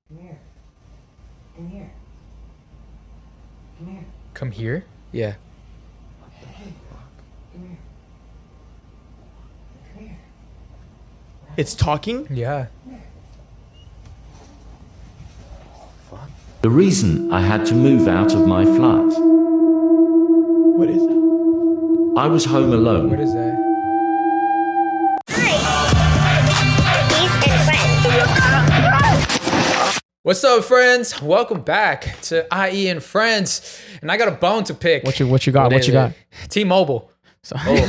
Come here. Come here. Come here. Come here? Yeah. Come here. Come here. It's talking? Yeah. The reason I had to move out of my flat. What is that? I was home alone. What is that? What's up, friends? Welcome back to I.E In Friends. And I got a bone to pick. What you got? What you got? T-Mobile. So, Get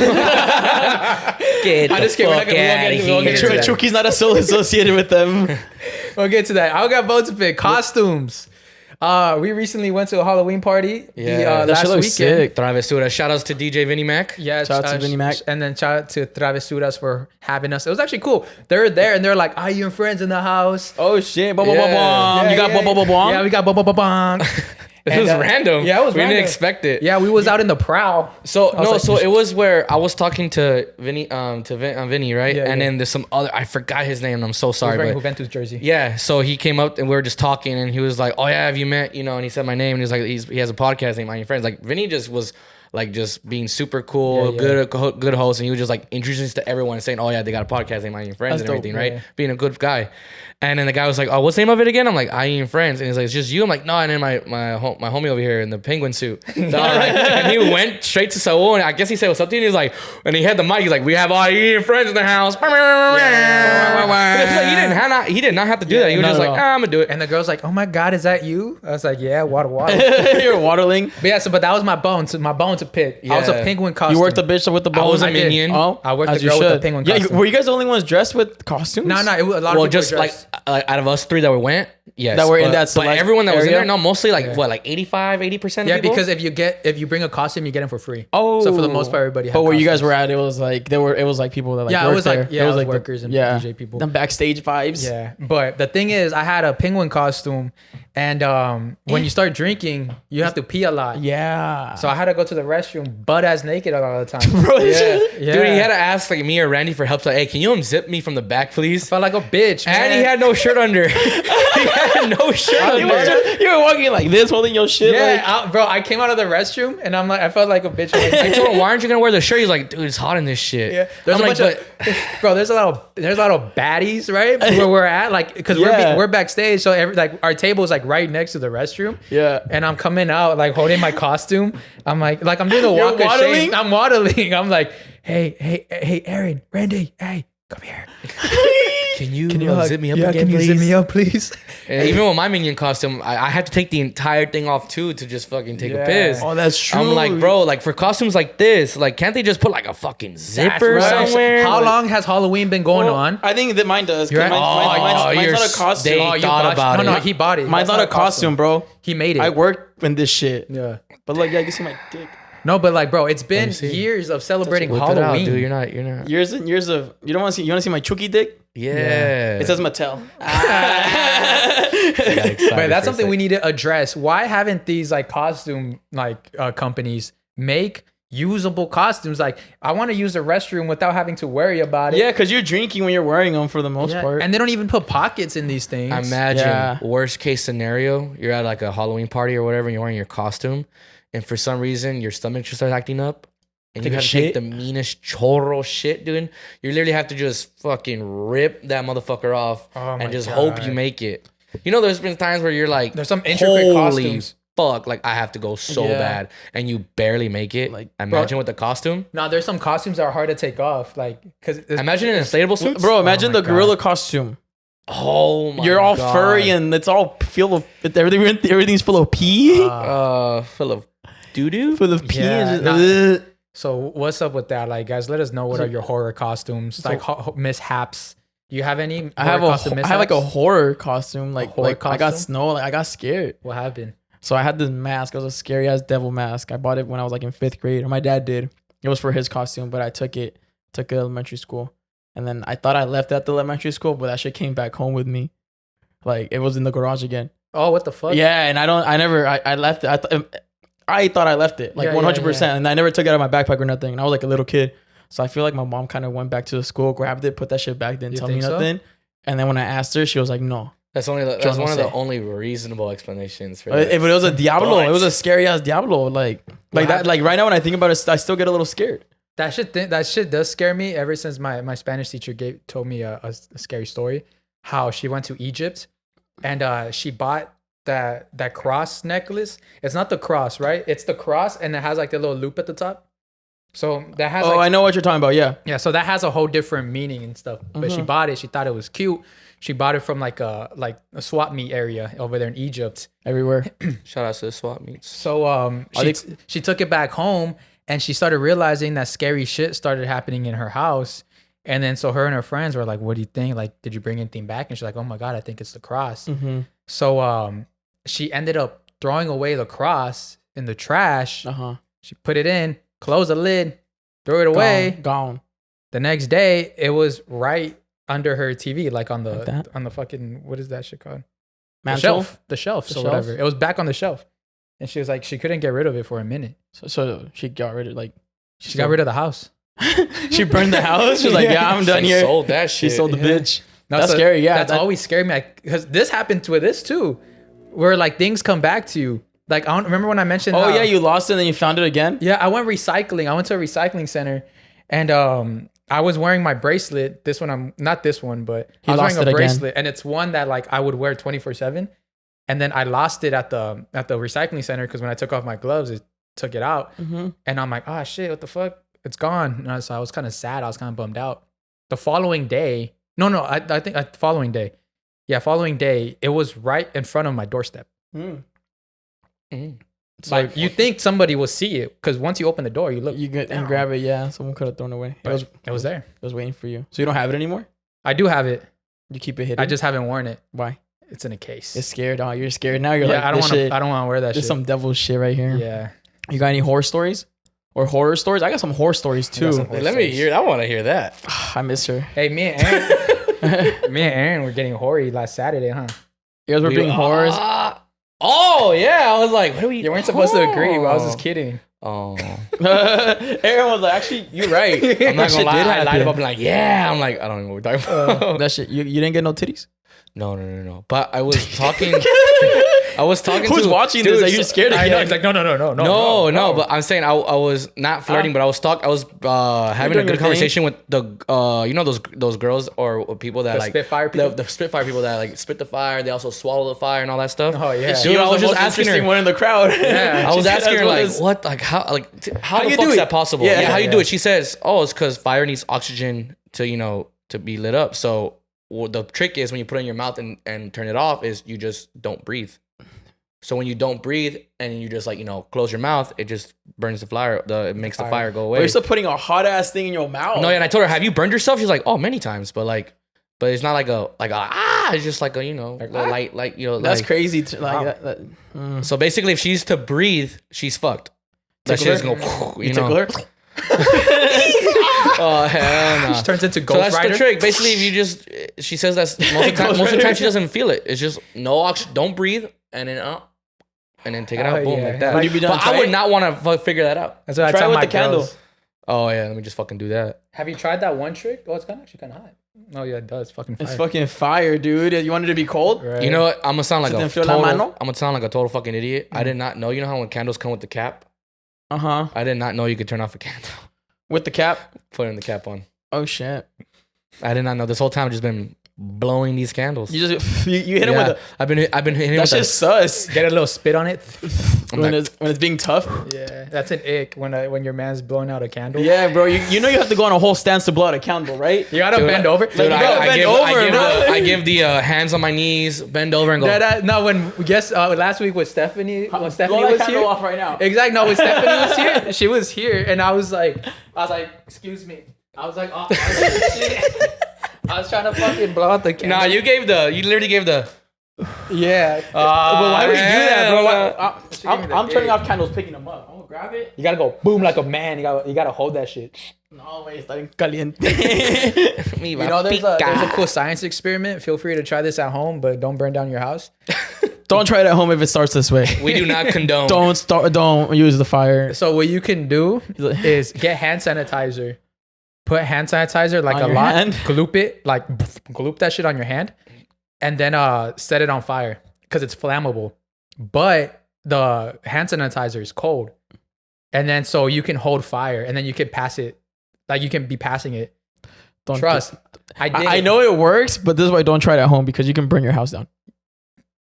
the fuck out of here. Chucky's not associated with them. We'll get to that. I got bone to pick. Costumes. We recently went to a Halloween party Yeah, that last shit weekend. looks sick. Travesura. Shout outs to DJ Vinny Mac. Yeah, Shout out to Vinny Mac. And then shout out to Travesuras for having us. It was actually cool. They're there and they're like, "Are you and friends in the house?" Oh shit! Yeah. You got bong? Yeah, we got bong. It was random. Yeah, it was We random. didn't expect it. Yeah, we was out in the prowl. So I was like, it was where I was talking to Vinny, Vinny, right? Yeah, and yeah. then there's some other. I forgot his name. I'm so sorry, Wearing but Juventus jersey. yeah. So he came up and we were just talking, and he was like, "Oh yeah, have you met?" You know, and he said my name, and he's like, he has a podcast named I.E In Friends. Like Vinny just was like just being super cool, Yeah, good host, and he was just like introducing us to everyone and saying, "Oh yeah, they got a podcast named I.E In Friends." That's and everything, dope, right? yeah. Being a good guy. And then the guy was like, "Oh, what's the name of it again?" I'm like, "I.E In Friends," and he's like, "It's just you." I'm like, "No." And then my homie over here in the penguin suit. So, all right. And he went straight to Saul, and I guess he said what's up to you. And he's like, and he had the mic. He's like, "We have I.E In Friends in the house." But it's like, he did not have to do that. He was not just at like, all. "I'm gonna do it." And the girl's like, "Oh my God, is that you?" I was like, "Yeah, water." You're waterling. But yeah, but that was my bone. So my bone to pick. I was a Yeah. penguin costume. You worked the bitch with the I bones. was a I did. minion. Oh, I worked as the you girl with the should. penguin Yeah, costume. were you guys the only ones dressed with costumes? No, it was a lot of Well, people just dressed. like out of us three that we went, yes, That were in but- that but select everyone that was in area? there, no, mostly like Yeah. what, like 85-80%. Yeah, of people? because if you bring a costume, you get them for free. Oh, So for the most part, everybody had But where you guys costumes. were at, it was like it was like people that like Yeah, it worked was like- there. yeah, It it was like workers and DJ people. The backstage vibes. Yeah, but the thing is, I had a penguin costume, and when you start drinking, you have to pee a lot. Yeah. So I had to go to the restroom butt ass naked a lot of the time. Bro, yeah. Yeah. Dude, he had to ask like me or Randy for help. Like, hey, can you unzip me from the back, please? Felt like a bitch, man. And he had no shirt under. He had no shirt you, were under. just- you were walking like this, holding your shit. Yeah, like, bro, I came out of the restroom and I'm like, I felt like a bitch. I'm I like, told him, why aren't you gonna wear the shirt? He's like, dude, it's hot in this shit. yeah, there's I'm a like, bunch of, bro. There's a lot of baddies, right? Where we're at, like, because Yeah. we're backstage, so like our table is like right next to the restroom. Yeah. and I'm coming out like holding my costume. I'm like I'm doing the You're walk of waddling? shame. I'm waddling. I'm like, hey, Aaron, Randy, hey, come here. Can you hug? zip me up Yeah, again, can you please? zip me up, please? And even with my minion costume, I had to take the entire thing off too to just fucking take a piss. oh, that's true. I'm like, bro, like for costumes like this, like can't they just put like a fucking zipper Right. somewhere? How Like- long has Halloween been going Well, on? I think that mine does. 'Cause You're right. mine's you're not a costume. they you thought botched- about no, it. No, he bought it. Mine's That's not a costume, bro. He made it. I worked in this shit. Yeah. But like, yeah, you can see my dick. No, but like, bro, it's been me see. years of celebrating Whip it out, Halloween. dude. You're not. Years and years of. You don't want to see. You want to see my Chucky dick? Yeah. It says Mattel. But that's something we need to address. Why haven't these like costume like companies make usable costumes? Like, I want to use the restroom without having to worry about it. Yeah, because you're drinking when you're wearing them for the most Yeah, part. and they don't even put pockets in these things. Imagine Yeah. worst case scenario, you're at like a Halloween party or whatever, and you're wearing your costume, and for some reason your stomach just starts acting up, and Take you a have to take shit? the meanest chorro shit, dude. You literally have to just fucking rip that motherfucker off Oh my and just hope God. you make it. You know, there's been times where you're like, There's some intricate holy costumes. fuck, like I have to go so Yeah. bad, and you barely make it. Like, Like, imagine with the costume. No, there's some costumes that are hard to take off. Like, because Imagine an inflatable suit, Bro, imagine my the gorilla costume. Oh my You're all God. furry and it's all full of everything's full of pee. full of doo doo. full of pee. Yeah, and nah. just, So what's up with that? Like, guys, let us know what are your horror costumes, like mishaps. Do you have any? I have costume I have like a mishaps? horror costume. Like horror I got costume? snow. Like I got scared. What happened? So I had this mask. It was a scary ass devil mask. I bought it when I was like in 5th grade, or my dad did. It was for his costume, but I took it to elementary school, and then I thought I left it at the elementary school, but that shit came back home with me. Like it was in the garage again. Oh, what the fuck? Yeah, and I left it. I thought I left it like Yeah, yeah, 100%, yeah. and I never took it out of my backpack or nothing. And I was like a little kid, so I feel like my mom kind of went back to the school, grabbed it, put that shit back, didn't You tell me think so? nothing. And then when I asked her, she was like, "No." That's Yo one of no the sé. only reasonable explanations for But that. it was a Diablo. But- It was a scary ass Diablo. Like that. Like right now, when I think about it, I still get a little scared. That shit does scare me. Ever since my Spanish teacher told me a scary story, how she went to Egypt, and she bought that cross necklace. It's not the cross, right? It's the cross, and it has like the little loop at the top. So that has. Oh, like, I know what you're talking about. Yeah. Yeah, so that has a whole different meaning and stuff. But she bought it. She thought it was cute. She bought it from like a swap meet area over there in Egypt. Everywhere. Shout out to the swap meets. So she took it back home, and she started realizing that scary shit started happening in her house. And then so her and her friends were like, "What do you think? Like, did you bring anything back?" And she's like, "Oh my god, I think it's the cross." So she ended up throwing away the cross in the trash. She put it in, closed the lid, threw it away. Gone. The next day, it was right under her TV, like on the Like that? on the fucking, what is that shit called? Mantle? The shelf, The so shelf? whatever. It was back on the shelf, and she was like, she couldn't get rid of it for a minute. So she got rid of like. She got rid of the house. She burned the house. She's like, yeah, I'm done She here. sold that She shit. sold the Yeah. bitch. No, That's so scary. Yeah. That's always scared me, because this happened with this too, where like things come back to you. Like I don't remember when I mentioned. Oh how- yeah, you lost it and then you found it again. Yeah, I went recycling. I went to a recycling center, and I was wearing my bracelet. This one, I'm not this one, but I was lost wearing a it again. bracelet, and it's one that like I would wear 24/7. And then I lost it at the recycling center because when I took off my gloves, it took it out, and I'm like, oh shit, what the fuck? It's gone. And so I was kind of sad. I was kind of bummed out. The following day, I think following day, following day, it was right in front of my doorstep. It's Like you think somebody will see it because once you open the door, you look. you get and down. grab it. Yeah, someone could have thrown it away. But it was there. It was waiting for you. So you don't have it anymore. I do have it. You keep it hidden. I just haven't worn it. Why? It's in a case. It's scared. Oh, you're scared now. You're yeah, like, I don't this want to. shit- I don't want to wear that There's shit. some devil shit right here. Yeah. You got any horror stories? Or horror stories? I got some horror stories too. some horror Let me hear. I want to hear that. I miss her. Hey, me and Aaron. Me and Aaron were getting hoary last Saturday, huh? You guys were being horrors. Oh yeah, I was like, what are we? You weren't supposed to agree, but I was just kidding. Oh, Aaron was like, actually, you're right. I'm not That shit gonna lie. did I lied happen. about being like, yeah. I'm like, I don't know what we're talking about. That shit. You didn't get no titties. No. But I was talking. Who's Who's watching this? Are you scared I know. again? He's like, no. No, but I'm saying I was not flirting, but I was having a doing good your conversation with the those girls or people that The like Spitfire people? the Spitfire people that like spit the fire, they also swallow the fire and all that stuff. Oh, yeah. Dude, I was just most asking interesting her. one in the crowd. Yeah. I was She said asking as her well like, as- what, like how How the you fuck do is it? that possible? Yeah. Yeah, how you Yeah. do it? She says, oh, it's because fire needs oxygen to be lit up. So the trick is when you put it in your mouth and turn it off is you just don't breathe. So when you don't breathe and you just like close your mouth, it just burns the fire. It makes the fire go But away. you're still putting a hot ass thing in your mouth. No, yeah, and I told her, have you burned yourself? She's like, oh, many times, but it's not like a it's just like a little light That's like, crazy. Wow. That. So basically, if she's to breathe, she's fucked. That Tickle shit's her? gonna You tickle her? Oh hell no. She turns into So Ghost that's Rider. the trick. Basically, if you just, she says that's most of the time she doesn't feel it. It's just no oxygen, don't breathe, and then take it out, Oh, boom, yeah. like that. Would you be done But I trying? would not want to figure that out. That's what I Try tell with my the candle. girls. Oh yeah, let me just fucking do that. Have you tried that one trick? Oh, it's actually kind of hot. Oh yeah, it does. Fucking fire. It's fucking fire, dude. You wanted it to be cold? Right. You know what? I'm gonna sound like Se te a enfrió la total. mano? I'm gonna sound like a total fucking idiot. I did not know. You know how when candles come with the cap? Uh huh. I did not know you could turn off a candle. With the cap. Putting the cap on. Oh shit. I did not know. This whole time I've just been blowing these candles. You just you hit him Yeah, with I've been hitting a. with That's just sus. Get a little spit on it. When it's being tough. Yeah, that's an ick when your man's blowing out a candle. Yeah, bro. You know you have to go on a whole stance to blow out a candle, right? You gotta bend over. Dude, you gotta bend over, bro. I give the hands on my knees, bend over and go. No, when last week with Stephanie, when Stephanie Blow that was candle here. off right now. Exactly. No, when Stephanie was here, she was here, and I was like, excuse me. I was like, oh, shit. I was trying to fucking blow out the candle. Nah, you literally gave the. Yeah. But why would you do that, bro? She gave me the I'm turning ick. off candles, picking them up. I'm gonna grab it. You gotta go boom like a man. You gotta hold that shit. No, wait, está bien caliente. You You know, there's a cool science experiment. Feel free to try this at home, but don't burn down your house. Don't try it at home if it starts this way. We do not condone. Don't use the fire. So what you can do is get hand sanitizer. Put hand sanitizer like On a your lot. hand? Gloop it, like gloop that shit on your hand. and then set it on fire because it's flammable. But the hand sanitizer is cold. And then so you can hold fire and then you can pass it. Like you can be passing it. Don't Trust. I did. I know it works, but this is why don't try it at home because you can burn your house down.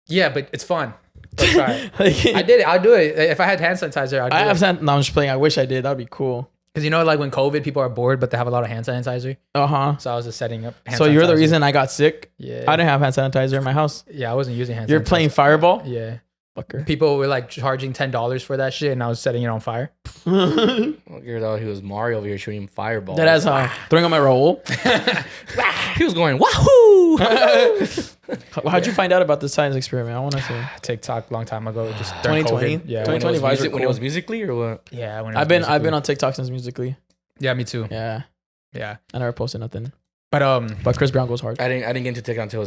Yeah, but it's fun. Let's try it. Like, I did it. I'll do it. If I had hand sanitizer, I'd do I have it. sent. No, I'm just playing. I wish I did. That'd be cool. Because you know, like when COVID, people are bored, but they have a lot of hand sanitizer. So I was just setting up hand So you're the sanitizer. reason I got sick. Yeah. I didn't have hand sanitizer in my house. Yeah, I wasn't using hand sanitizer. You're playing Fireball? Yeah. Fucker. People were like charging $10 for that shit, and I was setting it on fire. You thought he was Mario over here shooting fireballs. That has throwing on my roll. He was going wahoo. How'd you find out about the science experiment? I want to say. TikTok long time ago, just during 2020? COVID. Yeah. 2020 vibes are When it cool. was musically or what? Yeah. When it I've was been Musically. on TikTok since Musically. Yeah, me too. Yeah. Yeah. I never posted nothing. But Chris Brown goes hard. I didn't get into TikTok until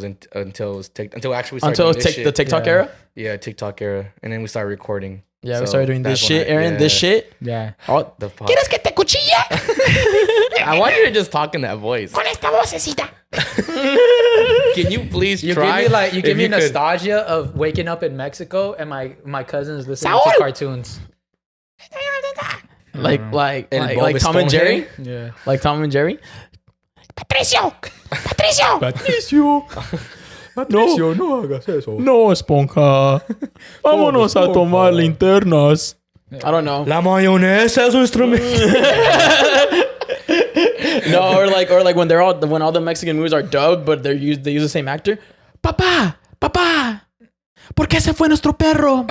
actually we started Until doing this shit. the TikTok Yeah. era? Yeah, TikTok era, and then we started recording. Yeah, we So started doing this that's when shit, Aaron. This shit. yeah. Oh, The ¿Quieres que te cuchilla? I want you to just talk in that voice. Con esta vocecita. Can you please You try? give me like you If give me could- nostalgia of waking up in Mexico and my cousins listening Saul! to cartoons. like El Bob Tom and Esponja? Jerry? Yeah. Like Tom and Jerry? Patricio. Patricio. Patricio, no hagas eso. No, esponja. Vámonos a tomar linternas. I don't know. La mayonesa es nuestro. No, or like when all the Mexican movies are dubbed, but they use the same actor. Papá, ¿por qué se fue nuestro perro?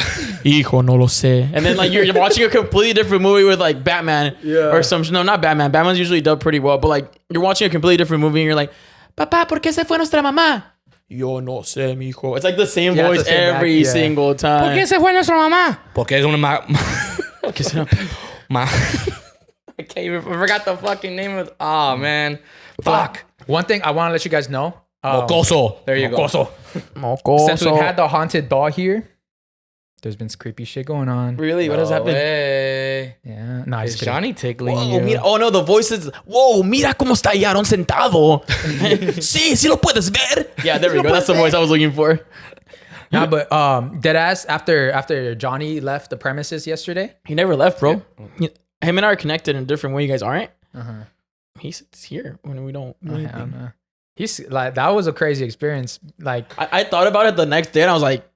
Hijo, no lo sé. And then like you're watching a completely different movie with like Batman or some. No, not Batman. Batman's usually dubbed pretty well, but like you're watching a completely different movie and you're like, Papá, ¿por qué se fue nuestra mamá? Yo no sé, mijo. It's like the same Yeah, it's voice the same every act, yeah. single time. ¿Por qué se fue nuestra mamá? Porque es una I can't even. I forgot the fucking name of. Oh man, fuck. One thing I want to let you guys know. Mocoso. There you Mocoso. Mocoso. Since we've had the haunted doll here, there's been creepy shit going on. Really? What has happened? Way. Yeah. No, Is just Johnny tickling Whoa, you? mira, oh no, the voices. Whoa, mira cómo está Yaron sentado. sí lo puedes ver. Yeah, there we go. That's the voice I was looking for. Nah, but deadass after Johnny left the premises yesterday. He never left, bro. Him and I are connected in a different way. You guys aren't. Uh-huh. He's here when we don't. do I anything. don't know. He's like that was a crazy experience. Like I thought about it the next day and I was like,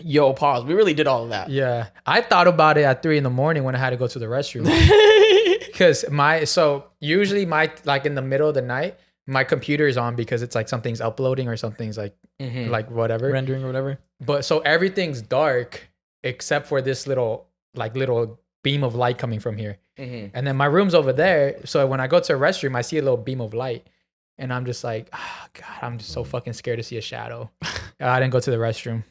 yo, pause. We really did all of that. yeah, I thought about it at 3 a.m. when I had to go to the restroom. Because usually like in the middle of the night, my computer is on because it's like something's uploading or something's like like whatever. Rendering or whatever. But so everything's dark except for this little beam of light coming from here. And then my room's over there. So when I go to a restroom, I see a little beam of light. And I'm just like, oh, God, I'm just so fucking scared to see a shadow. I didn't go to the restroom.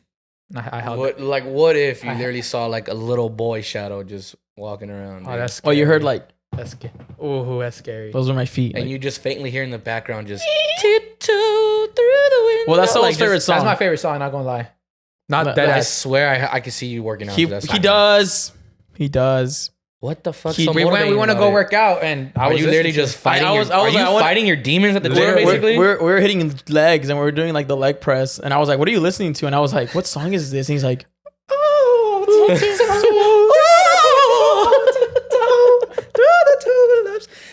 I held it. What if you literally saw like a little boy shadow just walking around? Oh, dude? that's Oh, you heard like, that's scary. Oh, that's scary. those are my feet. and Like, you just faintly hear in the background just tiptoe through the window. well, that's Saul's Like, favorite just- song. That's my favorite song, not gonna lie. Not But that I ass. swear I can see you working out. he to that song. does. He does. What the fuck? We want to go work out, and I Are was you literally listening just to- fighting? I was are like, you I wanna- fighting your demons at the gym, Literally. basically? We're hitting legs and we're doing like the leg press. And I was like, what are you listening to? And I was like, what song is this? And he's like,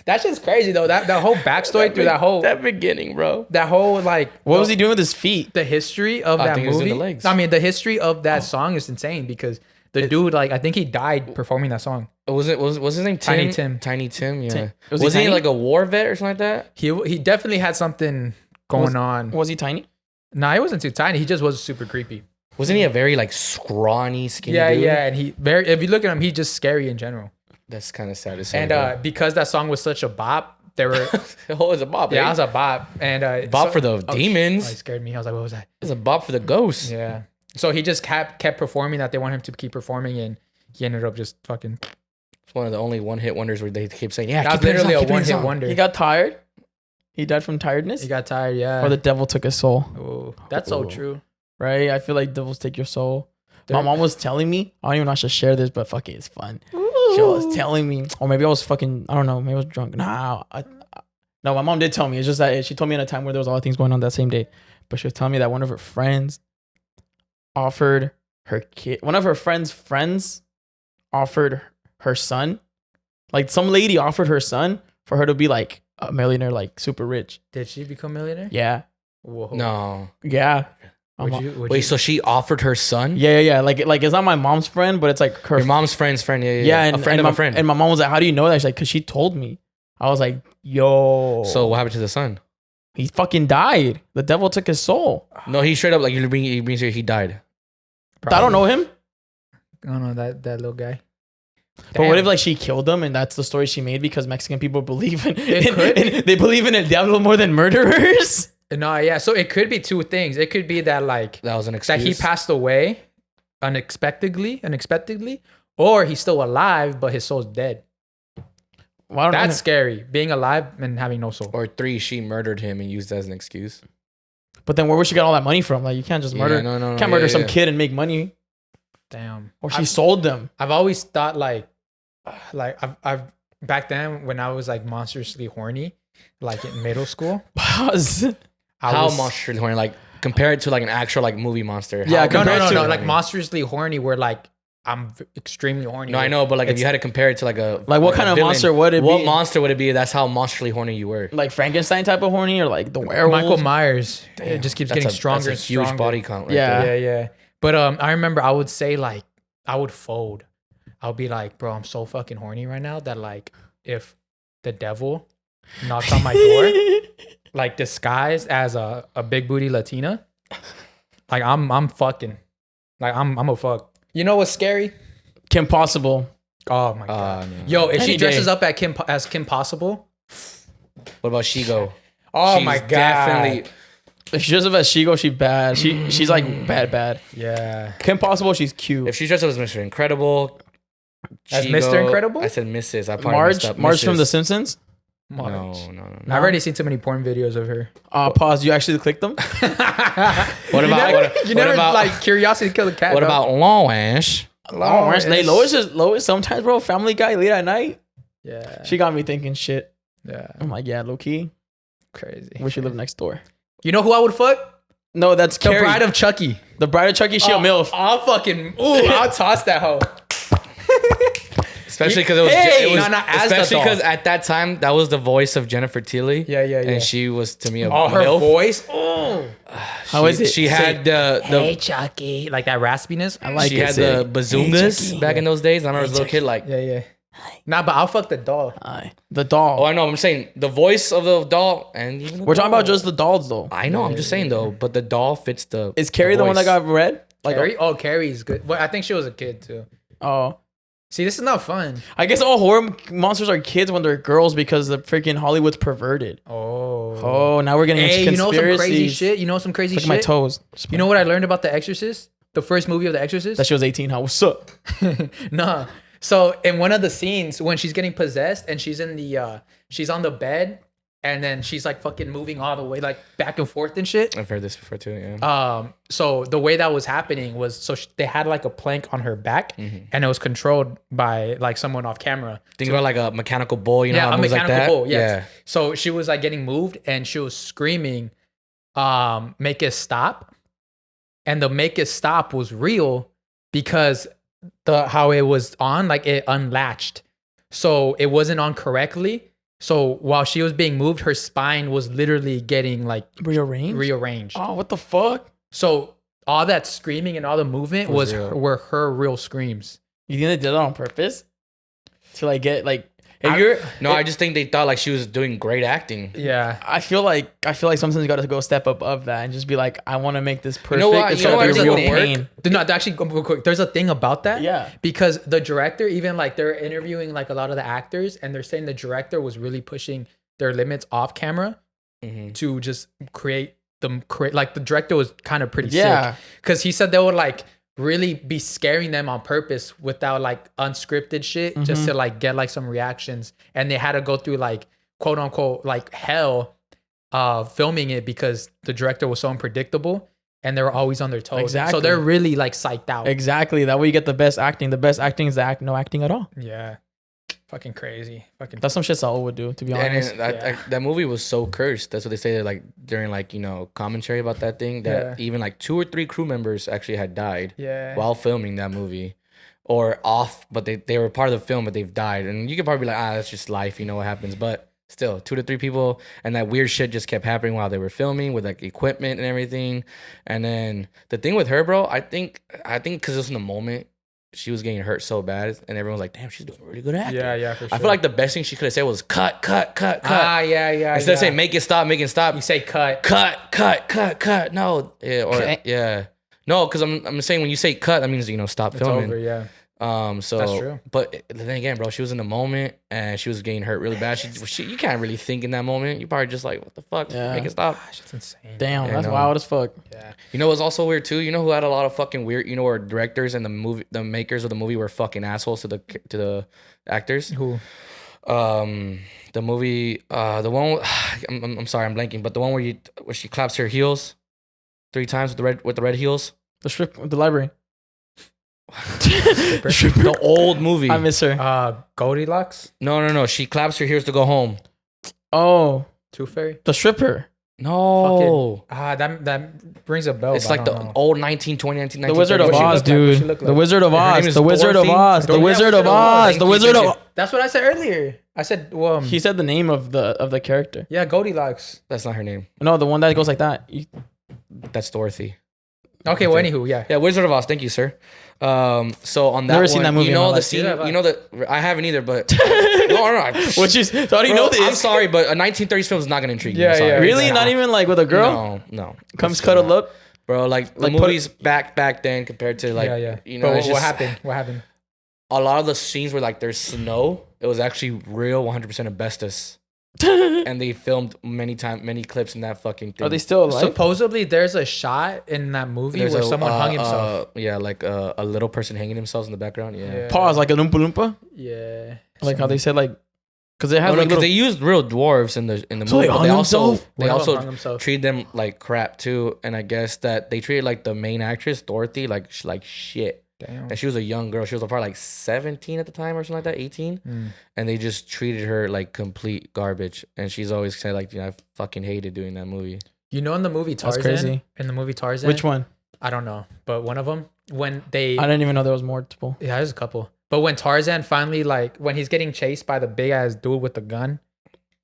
That shit's crazy though. That whole backstory through that beginning, bro. that whole like what was he doing with his feet? the history of I that think he was doing movie. the legs. I mean, the history of that song is insane because the dude, like, I think he died performing that song. Was his name Tim? Tiny Tim. Tiny Tim, yeah. Tim. Was Was he he tiny? like a war vet or something like that? He definitely had something going on. Was he tiny? Nah, he wasn't too tiny. He just was super creepy. Wasn't he a very like scrawny, skinny Yeah, dude? yeah, and if you look at him, he's just scary in general. That's kind of sad to say. And because that song was such a bop, there were oh, it's a bop. yeah, it eh? was a bop. And bop for the oh, demons. it scared me. I was like, what was that? It's a bop for the ghosts. Yeah. So he just kept performing that they want him to keep performing, and he ended up just fucking. It's one of the only one hit wonders where they keep saying, "Yeah, That was keep playing the literally song, a keep playing the one-hit song." wonder. He got tired. He died from tiredness. He got tired, yeah. Or the devil took his soul. Oh, that's so Ooh. true. Right? I feel like devils take your soul. My mom was telling me, I don't even know if I should share this, but fuck it, it's fun. She was telling me, or maybe I was fucking, I don't know, maybe I was drunk. No, my mom did tell me. It's just that she told me at a time where there was a lot of things going on that same day. but she was telling me that one of her friends offered her kid. One of her friends offered her son. Like some lady offered her son for her to be like a millionaire, like super rich. Did she become millionaire? Yeah. Whoa. No. Yeah. Wait, so she offered her son? Yeah. Like it's not my mom's friend, but it's like her Your mom's friend's friend. Yeah. Yeah, and, a friend and of my, a friend. And my mom was like, "How do you know that?" She's like, "Cause she told me." I was like, "Yo." So what happened to the son? He fucking died. The devil took his soul. No, he straight up like you being serious. He died. I don't know him. I don't know that little guy. But what Damn. if like she killed him and that's the story she made because Mexican people believe in It could. they believe in a devil more than murderers? No, yeah. So it could be two things. It could be that like That was an that excuse. he passed away unexpectedly, or he's still alive but his soul's dead. Well, I don't That's know. scary. Being alive and having no soul. Or 3, she murdered him and used that as an excuse. But then where would she get all that money from? Like you can't just murder. Yeah, no, Can't murder some kid and make money. Damn. Or she sold them. I've always thought like I've back then when I was like monstrously horny, like in middle school. Pause. How monstrously horny? Like compare it to like an actual like movie monster. Yeah, How No, compared no, to- like monstrously horny where like I'm extremely horny. No, I know, but like if It's- you had to compare it to like a Like, what kind a of villain, monster would it what be? monster would it be? That's how monstrally horny you were. Like Frankenstein type of horny or like the werewolf. Michael Myers. It Damn, just keeps that's getting a- stronger and that's a huge stronger. body count. Right Yeah. there. Yeah. But I remember I would say like I would fold. I'll be like, bro, I'm so fucking horny right now that like if the devil knocks on my door, like disguised as a big booty Latina, like I'm fucking, like I'm a fuck. You know what's scary? Kim Possible. Oh my god, no. yo! If Any she dresses day. up as Kim Possible, What about Shigo? oh She's my god, definitely. If she doesn't have Shigo, she bad. She's like bad. yeah. Kim Possible, she's cute. If she dresses up as Mr. Incredible, As Shigo- Mr. Incredible? I said Mrs. I probably messed up. Marge from Mrs. The Simpsons. Marge. No. I've already seen too many porn videos of her. Pause. You actually clicked them? What about You what never about like curiosity kill a cat. what dog. about Lois? Lois sometimes, bro. Family Guy late at night. Yeah. She got me thinking shit. Yeah. I'm like, yeah, low key. Crazy. Wish you lived next door. You know who I would fuck? No, that's The Carrie. Bride of Chucky. The Bride of Chucky. She a milf. I'll fucking I'll toss that hoe. Especially because it was, Hey! it was No, not as the especially doll. because at that time that was the voice of Jennifer Tilly. Yeah. And she was to me a Oh, her milf. voice. Oh. How is it? She had the Hey Chucky, like that raspiness. I like she it. had Say, the bazungas Chucky. back in those days. I remember as a little kid like. Yeah. Nah, but I'll fuck the doll. Aye. The doll. Oh, I know. I'm saying the voice of the doll, and even the We're talking doll. about just the dolls, though. I know. I'm just saying though, but the doll fits the. Is Carrie the one that voice. got red? Carrie? Oh, Carrie's good. Well, I think she was a kid too. Oh. See, this is not fun. I guess all horror monsters are kids when they're girls because the freaking Hollywood's perverted. Oh. Oh, now we're getting Hey, into you know some conspiracies. crazy shit? You know some crazy Look shit? at my toes. You know what I learned about The Exorcist? The first movie of The Exorcist? That she was 18. How? What's up? Nah. So in one of the scenes when she's getting possessed and she's in the she's on the bed and then she's like fucking moving all the way like back and forth and shit. I've heard this before too. Yeah. So the way that was happening was they had like a plank on her back and it was controlled by like someone off camera. Think about like a mechanical bull. You know how Yeah, it a moves mechanical like that. bull. Yes. So she was like getting moved and she was screaming, "Make it stop!" And the "make it stop" was real because how it was on, like it unlatched, so it wasn't on correctly. So while she was being moved, her spine was literally getting like rearranged. Oh, what the fuck? So all that screaming and all the movement Was real. were her real screams. You think they did it on purpose? To like get like if I- you're No, I just think they thought like she was doing great acting. Yeah. I feel like sometimes you got to go step above that and just be like, I want to make this perfect. know what? It's You know gonna what? be There's a real thing. pain. No, actually, go real quick. There's a thing about that. Yeah. Because the director, even like they're interviewing like a lot of the actors, and they're saying the director was really pushing their limits off camera to just create them. Like the director was kind of pretty Yeah. sick because he said they would like really be scaring them on purpose without like unscripted shit just to like get like some reactions, and they had to go through like quote unquote like hell filming it because the director was so unpredictable and they were always on their toes. Exactly. So they're really like psyched out. Exactly. That way you get the best acting. The best acting is no acting at all. Yeah. Fucking crazy. Fucking. That's some shit Saul would do, to be honest. And that movie was so cursed. That's what they say, like during like commentary about that thing, that even like 2 or 3 crew members actually had died while filming that movie, or off, but they were part of the film, but they've died. And you could probably be like, that's just life, what happens. But still, 2 to 3 people, and that weird shit just kept happening while they were filming with like equipment and everything. And then the thing with her, bro, I think because it was in the moment. She was getting hurt so bad, and everyone was like, "Damn, she's doing really good acting." Yeah, for sure. I feel like the best thing she could have said was "cut." Yeah. Instead of saying "make it stop," You say cut. Cut. No, no, because I'm saying when you say cut, that means stop It's filming. over, yeah. So That's true. But then again, bro, she was in the moment and she was getting hurt really bad. You can't really think in that moment. You probably just like, what the fuck? Yeah. Make it stop. Gosh, it's insane. Damn, Yeah, that's no. wild as fuck. Yeah. What's also weird too? Who had a lot of fucking weird? Where directors and the makers of the movie were fucking assholes to the actors. Who? The movie, the one. I'm sorry, I'm blanking, but the one where she claps her heels 3 times with the red heels. The library. The old movie. I miss her. Goldilocks? No. She claps her heels to go home. Oh, Tooth Fairy? the stripper. No. That rings a bell. It's but I like don't the know. old 1920, 1930s. The Wizard of What's she Oz, look like? dude. What's she look The like? Wizard of Her name Oz. is The Wizard of Dorothy? Oz. The Yeah, Wizard of Oz. The Thank you, Wizard thank of. That's what I said earlier. I said, well, He said the name of the character. yeah, Goldilocks. That's not her name. No, the one that goes like that. That's Dorothy. Okay, well, anywho, yeah. Yeah, Wizard of Oz. Thank you, sir. So on that Never one, seen that movie in my the life. scene. Neither have I. That I haven't either. But no. Which is, how do you know this? I'm sorry, but a 1930s film is not gonna intrigue me. Yeah, I'm sorry. yeah. Really? Yeah. Not even like with a girl? No. Comes It's cuddled not. up? Bro. Like the Like, put- movies back then compared to like yeah. But But it's what just, happened? What happened? A lot of the scenes where like there's snow, it was actually real 100% asbestos. And they filmed many clips in that fucking thing. Are they still alive? Supposedly, there's a shot in that movie where someone hung himself. Yeah, like a little person hanging themselves in the background. Yeah. Pause, like a Loompa Loompa? Yeah. Like how they said, like, because they have No, like because little, they used real dwarves in the movie. So they but hung themselves? They One of them also hung himself. treated them like crap too. And I guess that they treated like the main actress Dorothy like shit. Damn. And she was a young girl. She was probably like 17 at the time or something like that, 18. And they just treated her like complete garbage. And she's always said like, I fucking hated doing that movie. You know, in the movie That's Tarzan, crazy. Which one? I don't know, but one of them when I didn't even know there was multiple. yeah, there's a couple. But when Tarzan finally when he's getting chased by the big ass dude with the gun,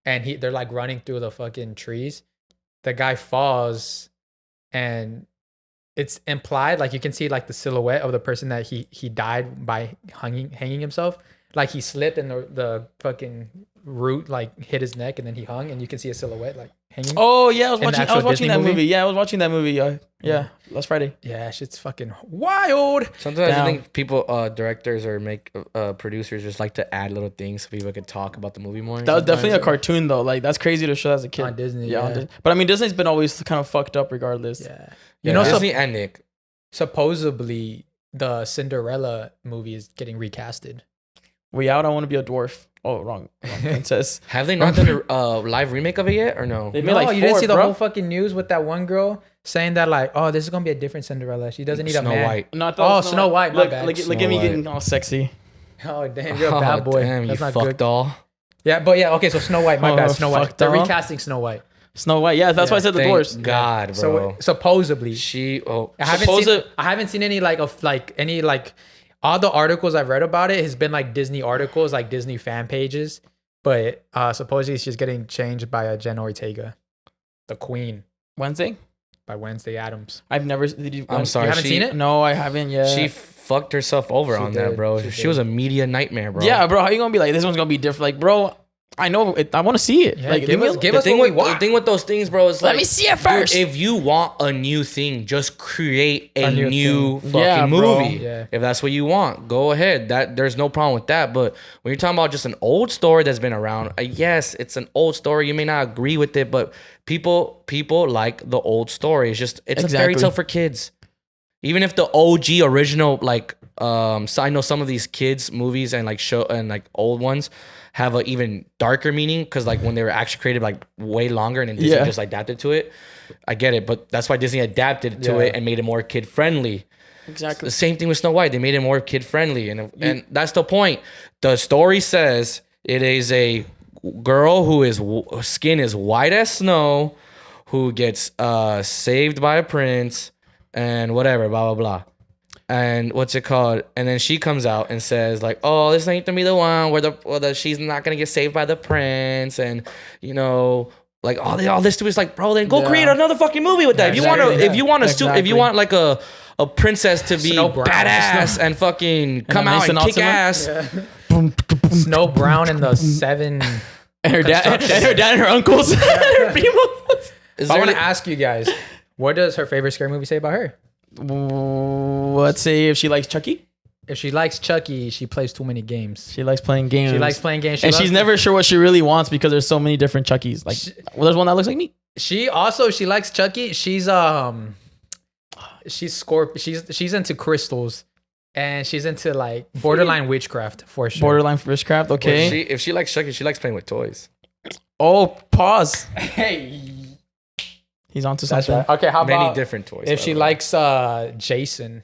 and they're like running through the fucking trees, the guy falls, and it's implied like you can see like the silhouette of the person that he died by hanging himself. Like he slipped and the fucking root like hit his neck and then he hung and you can see a silhouette like hanging. Oh yeah, I was In the watching. I actual was watching Disney that movie? movie. Yeah, I was watching that movie. Yeah, last Friday. Yeah, shit's fucking wild. Sometimes I Damn. think people, directors or producers just like to add little things so people could talk about the movie more. That was definitely a sometimes. cartoon though. Like that's crazy to show as a kid On Disney, Yeah, on yeah. Disney. But I mean, Disney's been always kind of fucked up regardless. Yeah. Yeah, You know, Disney and Nick. supposedly the Cinderella movie is getting recasted. We out. I want to be a dwarf. Oh, wrong princess. Have they not done a live remake of it yet or no? They made No, like you didn't four, see the bro. whole fucking news with that one girl saying that like, oh, this is gonna be a different Cinderella. She doesn't need a Snow man. White. No, I thought Oh, it was Snow White, my Look, bad. look Snow at me White. getting all sexy. Oh damn, you're a bad boy. Damn, That's you not fuck good. doll. Yeah, but yeah, okay. So Snow White, my Oh, bad. Snow White. fuck They're doll. recasting Snow White. Snow White. Yeah, that's why I said the Thank dwarfs. God, So bro. supposedly, I haven't seen any like all the articles I've read about it has been like Disney articles, like Disney fan pages. But supposedly she's getting changed by Jenna Ortega, the Queen, Wednesday. by Wednesday Adams. I've never. Did you? I'm sorry. You haven't seen it? No, I haven't yet. She fucked herself over She on that, did. bro. She She was a media nightmare, bro. Yeah, bro. How you gonna be like this one's gonna be different? Like, bro, I know. I want to see it. Yeah, like, give us The what thing we with want. the thing with those things, bro, is Let like, me see it dude, first. if you want a new thing, just create a new new thing. fucking Yeah, bro. movie. Yeah. If that's what you want, go ahead. There's no problem with that. But when you're talking about just an old story that's been around, yes, it's an old story. You may not agree with it, but people like the old story. It's a fairy Exactly. tale for kids. Even if the OG original, like, so I know some of these kids movies and like show and like old ones have a even darker meaning because like when they were actually created like way longer and then Disney Yeah. just adapted to it. I get it, but that's why Disney adapted to Yeah. it and made it more kid friendly. Exactly. The same thing with Snow White. They made it more kid friendly, and that's the point. The story says it is a girl who is skin is white as snow, who gets saved by a prince, and whatever, blah blah blah. And what's it called? And then she comes out and says like, "Oh, this ain't gonna be the one where the she's not gonna get saved by the prince," and you know. Like all this to is like, bro, then go create another fucking movie with that. If you want like a princess to be badass and fucking come out and kick ass. Yeah. Snow Brown and the 7 and her dad and her uncles. Her people. I want to ask you guys, what does her favorite scary movie say about her? Let's say if she likes Chucky. If she likes Chucky, she plays too many games. She likes playing games. She likes playing games. And she's never sure what she really wants because there's so many different Chuckies. Like, there's one that looks like me. She likes Chucky. She's into crystals, and she's into like borderline witchcraft for sure. Borderline witchcraft. Okay. Well, if she likes Chucky, she likes playing with toys. Oh, pause. Hey, he's onto something. right. Okay, how about many different toys? if she likes Jason?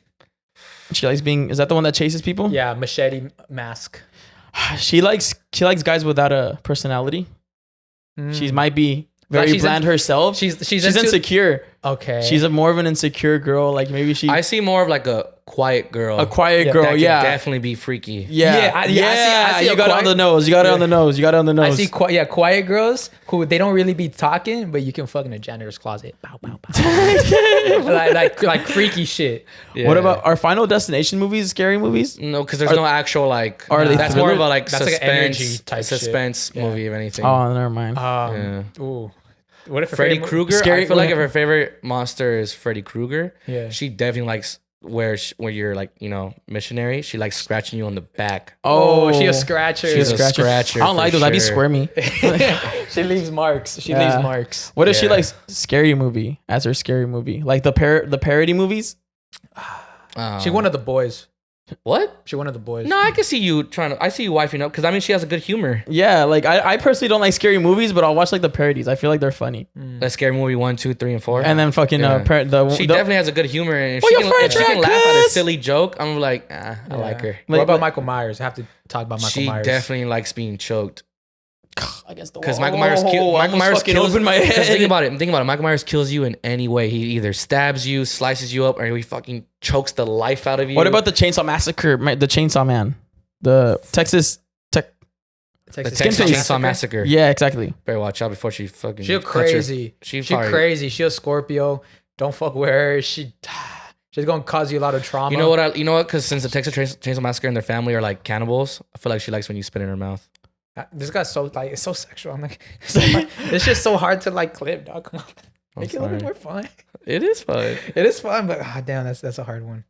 She likes being. Is that the one that chases people? Yeah, machete mask. She likes guys without a personality. She might be very bland herself. She's insecure. Okay. She's more of an insecure girl. Like maybe she. I see more of like a quiet girl. A quiet girl. That could Yeah. definitely be freaky. Yeah. I see you got it on the nose. You got it on the nose. You got it on the nose. I see quiet girls who they don't really be talking, but you can fuck in a janitor's closet. Bow, bow, bow. like freaky shit. Yeah. What about our Final Destination movies? Scary movies? No, because there's no actual like. Are they that's thriller? more of a like That's like an suspense energy type suspense shit. movie, if anything. Oh, never mind. Ooh. What if Freddy Krueger? Scary- I feel like if her favorite monster is Freddy Krueger, Yeah. she definitely likes where you're like, you know, missionary. She likes scratching you on the back. Oh, she a scratcher. She's a scratcher. I don't like those. That'd be sure. squirmy. She leaves marks. She Yeah. leaves marks. What if she Yeah. likes scary movie as her scary movie? Like the parody movies? She one of the boys. What? She one of the boys. No, I can see you I see you wifing up because I mean she has a good humor. Yeah, like I personally don't like scary movies, but I'll watch like the parodies. I feel like they're funny. That scary movie 1, 2, 3, and 4. And then fucking Yeah. the She definitely has a good humor, and if Well, she your can, friend if she can Jack laugh at a Cuz. silly joke, I'm like, I like her. What about Like- Michael Myers? I have to talk about Michael She Myers. definitely likes being choked against the because wall. Michael Myers kills. Open my Because head. think about it. Michael Myers kills you in any way. He either stabs you, slices you up, or he fucking chokes the life out of you. What about the Chainsaw Massacre? The Chainsaw Man, the Texas. the Texas Skinface. Chainsaw Massacre? Yeah, exactly. Better watch out before she fucking. She cuts her- crazy. She She probably- crazy. She a Scorpio. Don't fuck with her. She's gonna cause you a lot of trauma. You know what? Because since the Texas Chainsaw Massacre and their family are like cannibals, I feel like she likes when you spit in her mouth. This guy's so like it's so sexual. I'm like, it's just so hard to like clip, dog. Come on, make it a little bit more fun. It is fun. It is fun, but damn, that's a hard one.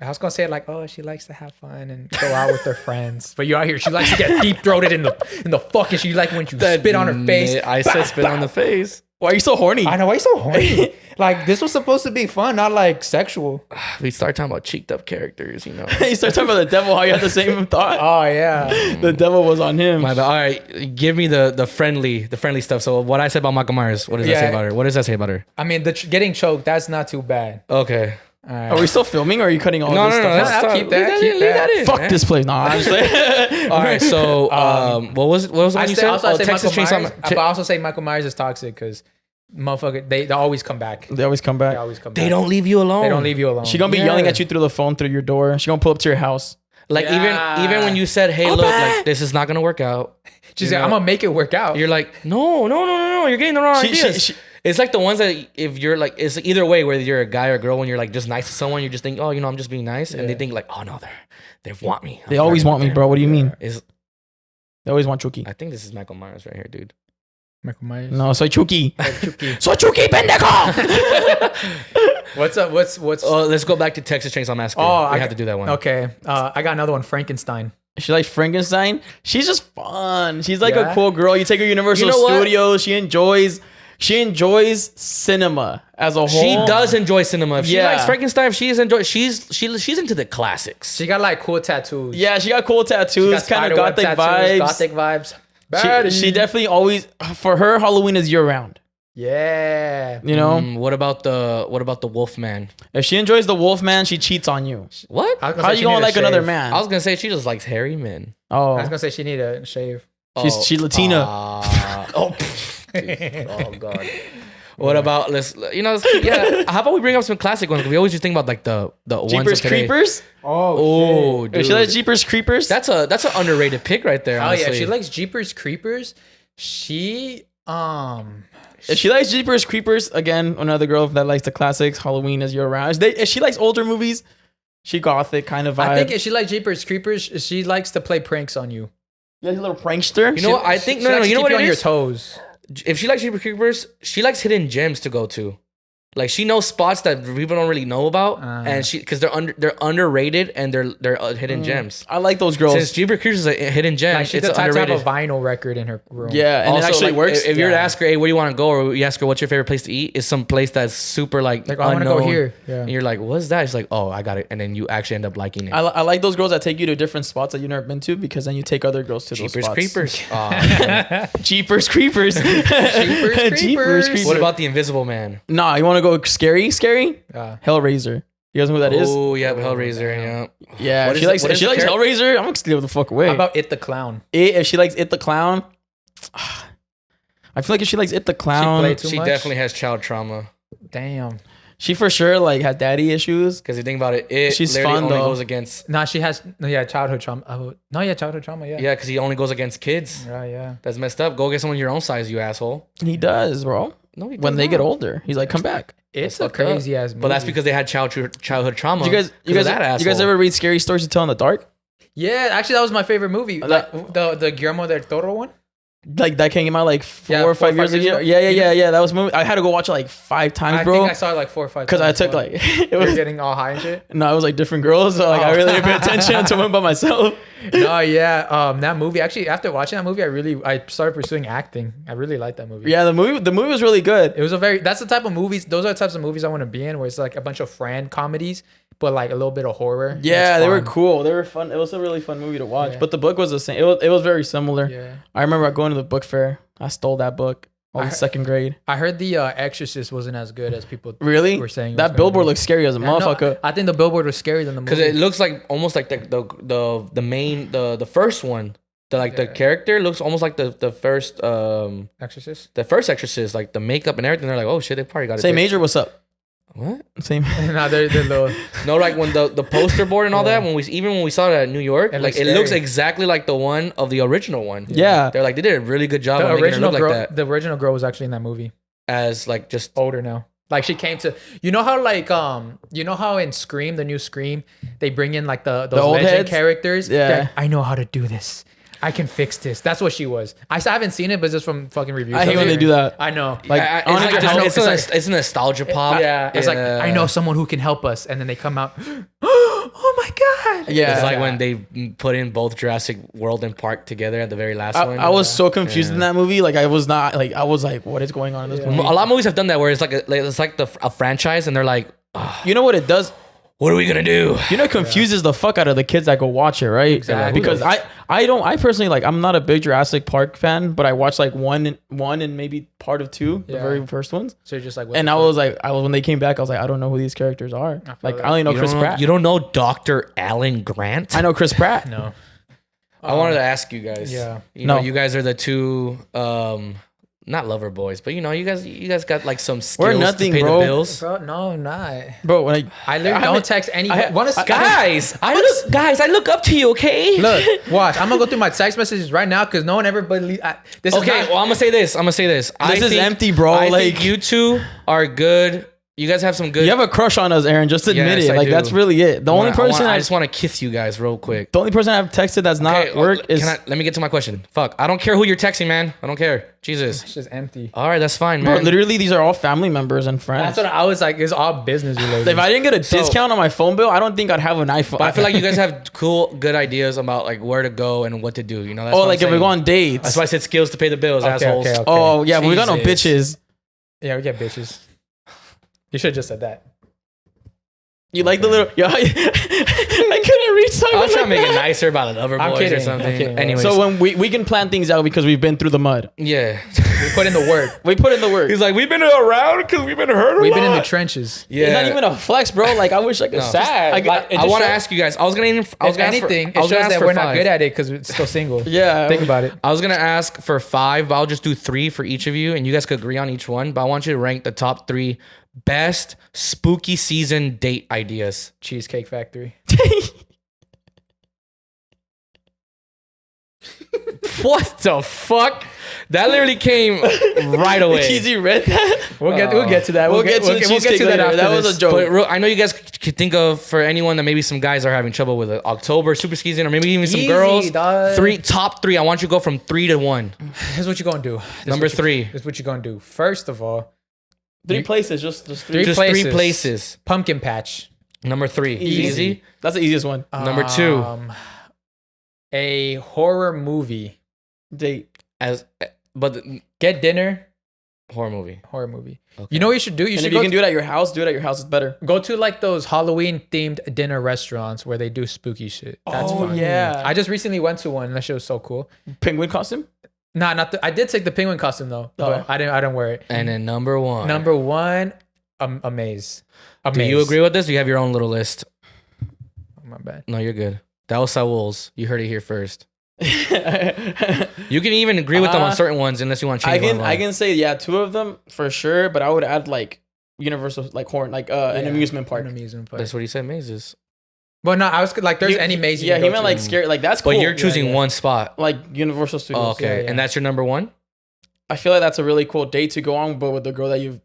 I was gonna say like, oh, she likes to have fun and go out with her friends, but you out here, she likes to get deep throated in the fucking. She like when you spit on her face. I said spit on the face. Why are you so horny? I know why you so horny. Like this was supposed to be fun, not like sexual. We start talking about cheeked up characters, you know. You start talking about the devil. How you had the same thought? Oh yeah. The devil was on him. My bad. All right, give me the friendly stuff. So what I said about Michael Myers, what does that say about her? What does that say about her? I mean, getting choked, that's not too bad. Okay. All right. Are we still filming or are you cutting all No, this no, no. stuff Let's out? I'll keep that, keep leave that. in, Fuck man. this place. No, I'm just like, All right. So what was the one you said? Also, I say Texas Michael Chainsaw. Myers, but I also say Michael Myers is toxic because motherfucker, they always come back. they always come back. They always come back. They don't leave you alone. They don't leave you alone. She gonna be yelling at you through the phone through your door. She gonna pull up to your house. Like Yeah. even when you said, "Hey, look, like this is not gonna work out." She's you like, know, I'm gonna make it work out. You're like, no, you're getting the wrong She- ideas. she- It's like the ones that if you're like, it's either way, whether you're a guy or a girl, when you're like just nice to someone, you just think, oh, I'm just being nice, and they think like, oh no, they want me. They always want me, bro. What do you mean? Is They always want Chucky. I think this is Michael Myers right here, dude. Michael Myers. No, soy Chucky. Chucky. Soy Chucky, pendejo. What's up? What's? Oh, let's go back to Texas Chainsaw Massacre. Oh, we I have to do that one. Okay. I got another one. Frankenstein. She likes Frankenstein. She's just fun. She's like Yeah? a cool girl. You take her Universal You know what? Studios. She enjoys cinema as a whole. She does enjoy cinema. If she Yeah. likes Frankenstein, if she's into the classics. She got like cool tattoos. Yeah, she got cool She tattoos, got kind of spiderweb gothic tattoos, vibes. Gothic vibes. She definitely always, for her, Halloween is year round. Yeah. You know, What about the wolf man? if she enjoys the wolf man, she cheats on you. What? I was How say you she gonna need to like another shave. man? I was gonna say she just likes hairy men. Oh, I was gonna say she need a shave. she's Latina. Oh god. What about yeah? How about we bring up some classic ones? We always just think about like the ones Jeepers of today. Creepers. Oh, If dude. she likes Jeepers Creepers, That's an underrated pick right there. Oh Honestly. yeah, she likes Jeepers Creepers. She if she likes Jeepers Creepers, again, another girl that likes the classics, Halloween as you're around. If she likes older movies, she gothic kind of vibe. I think if she likes Jeepers Creepers, she likes to play pranks on you. you like a little prankster. You know what? I think She no. likes to You know keep what it on your is? toes. If she likes Jeepers Creepers, she likes hidden gems to go to. Like she knows spots that people don't really know about, and because they're underrated and they're hidden gems. I like those girls. Since Jeepers Creepers is a hidden gem, Like she's it's the type to have underrated. a vinyl record in her room. Yeah, and Also, it actually like, works. If you were to Yeah. ask her, hey, where do you want to go, or you ask her what's your favorite place to eat, is some place that's super like Like, I want to go unknown. here. Yeah. And you're like, what's that? It's like, oh, I got it, and then you actually end up liking it. I like those girls that take you to different spots that you've never been to, because then you take other girls to Jeepers those spots. Creepers. Aw. Jeepers Creepers. Creepers. Creepers. What about the Invisible Man? Nah, you want to go scary? Hellraiser. You guys know who that is? Oh yeah, Hellraiser. Yeah. Yeah, What if is she it- what if is she the likes character? Hellraiser, I'm gonna steal the fuck away. How about It the Clown? If she likes It the Clown, I feel like if she likes It the Clown, played too She much? definitely has child trauma. Damn. she for sure like has daddy issues. Because you think about it, She's literally fun, only though. goes against Childhood trauma. Oh, no, yeah, childhood trauma. Yeah. because he only goes against kids. Yeah. That's messed up. Go get someone your own size, you asshole. He does, bro. No, he When does they not. get older, he's like, come back. It's That's a fucked up. crazy ass movie. But that's because they had childhood trauma. You guys that ever read Scary Stories to Tell in the Dark? Yeah, actually, that was my favorite movie. Like the Guillermo del Toro one. Like that came out like 4 or 5 years ago. ago? Yeah. That was a movie. I had to go watch it like 5 times, I bro. think I saw it like 4 or 5 times. Because I took like it You're was getting all high and shit. no, it was like different girls. So like I really didn't pay attention until I went by myself. No, yeah. That movie. Actually, after watching that movie, I started pursuing acting. I really liked that movie. Yeah, the movie was really good. It was that's the type of movies. Those are the types of movies I want to be in, where it's like a bunch of friend comedies, but like a little bit of horror. Yeah, It's they were fun. cool. They were fun. It was a really fun movie to watch. Yeah. But the book was the same. It was very similar. Yeah. I remember going to the book fair. I stole that book. I was I in heard- second grade. I heard the Exorcist wasn't as good as people Really? were saying. it was That gonna billboard be. looks scary as a Yeah, no, motherfucker. I think the billboard was scarier than the movie. Because it looks like almost like the main the first one. The character looks almost like the first Exorcist. the first Exorcist, like the makeup and everything. They're like, oh shit, they probably got it. Same there. major, what's up? What? Same. No, they're little. No, like when the poster board and all that, when we saw it at New York, It like looks it looks scary. exactly like the one of the original one. Yeah. They're like they did a really good job The of making it original look girl. like that The original girl was actually in that movie. as like just Older now. Like she came to, you know how like you know how in Scream, the new Scream, they bring in like those old legend heads? characters. Yeah. They're like, I know how to do this. I can fix this. That's what she was. I haven't seen it, but just from fucking reviews. I hate when they do that. I know. Like, I- I wanna it's, like, just know- it's a nostalgia pop. Yeah, it's like I know someone who can help us, and then they come out. Oh my god! Yeah. It's like when they put in both Jurassic World and Park together at the very last one. I was so confused in that movie. Like I was not like I was like, what is going on in this A movie? lot of movies have done that where it's like a franchise and they're like, You know what it does? what are we gonna do? You know, it confuses the fuck out of the kids that go watch it, right? Exactly. Because I personally like I'm not a big Jurassic Park fan, but I watched like one and maybe part of 2, the Yeah. very first ones. So you're just like, what And the I fuck? was like, when they came back, I was like, I don't know who these characters are. Like that. I only know Chris Pratt. You don't know Dr. Alan Grant? I know Chris Pratt. no. I wanted to ask you guys. Yeah. You know, No. you guys are the two not lover boys, but you know, you guys got like some skills We're nothing, to pay bro. the bills. Bro, no, I'm not. Bro, when I literally don't text anybody. Guys, I look up to you, okay? Look, watch. I'm gonna go through my text messages right now because no one ever believe. This Okay, is well, I'm gonna say this. I is think- empty, bro. I Like- think you two are good. You guys have some good. you have a crush on us, Aaron, just admit Yes, it. I Like do. that's really it. The only person I I just want to kiss you guys real quick. the only person I've texted that's not Okay, work is let me get to my question. Fuck, I don't care who you're texting, man. I don't care. Jesus. It's just empty. All right, that's fine, bro, man. literally these are all family members and friends. That's what I was like. It's all business related. If I didn't get a discount on my phone bill, I don't think I'd have an iPhone. But I feel like you guys have good ideas about like where to go and what to do. You know, that's oh, what like I'm if we saying. go on dates. That's why I said skills to pay the bills, assholes. okay. Oh yeah, but we got no Jesus. bitches. Yeah, we get bitches. You should have just said that. You like the little? Yeah, I couldn't reach something. I was trying to like make it that. nicer about the lover I'm boys kidding. or something. I'm kidding. Anyways, So when we can plan things out because we've been through the mud. yeah. We put in the work. We put in the work. He's like, we've been around because we've been hurt. We've been in the trenches. Yeah. It's not even a flex, bro. Like I wish I could. No. Sad. I want to ask you guys. I was gonna If anything, it shows that we're not good at it because we're still single. Yeah. Think about it. I was gonna ask for 5, but I'll just do 3 for each of you, and you guys could agree on each one. But I want you to rank the top 3 best spooky season date ideas. Cheesecake Factory. What the fuck? That literally came right away. Cheesy read that. We'll get to that. We'll get to the cheesecake later. after That was this. a joke. But I know you guys could think of for anyone that maybe some guys are having trouble with it. October super season, or maybe even some Easy, girls. dog. Top 3. I want you to go from 3 to 1. Here's what you're gonna do. Number 3. Here's what you're gonna do. First of all, 3 places, just 3. Just 3 places. Pumpkin patch. Number 3. Easy. That's the easiest one. Number 2. A horror movie. Date. But Get dinner. horror movie. Horror movie. Okay. You know what you should do? You And should if you go can do it at your house, do it at your house. It's better. go to like those Halloween themed dinner restaurants where they do spooky shit. That's fun. yeah. I just recently went to one and that shit was so cool. Penguin costume. Nah, I did take the penguin costume though, but I didn't wear it. And then number 1. Number 1, a maze. Do you agree with this? Do you have your own little list? Oh, my bad. No, you're good. That was Saul's. You heard it here first. You can even agree with them on certain ones unless you want to change one. I can say 2 of them for sure, but I would add like Universal, like horn, like an amusement park. An amusement park. That's what he said, mazes. Well, no, I was like, there's any maze. You Yeah, can he go meant to. like scary. Like that's cool. But you're choosing yeah. one spot. like Universal Studios. Oh, okay. yeah. And that's your number 1? I feel like that's a really cool date to go on, but with the girl that you've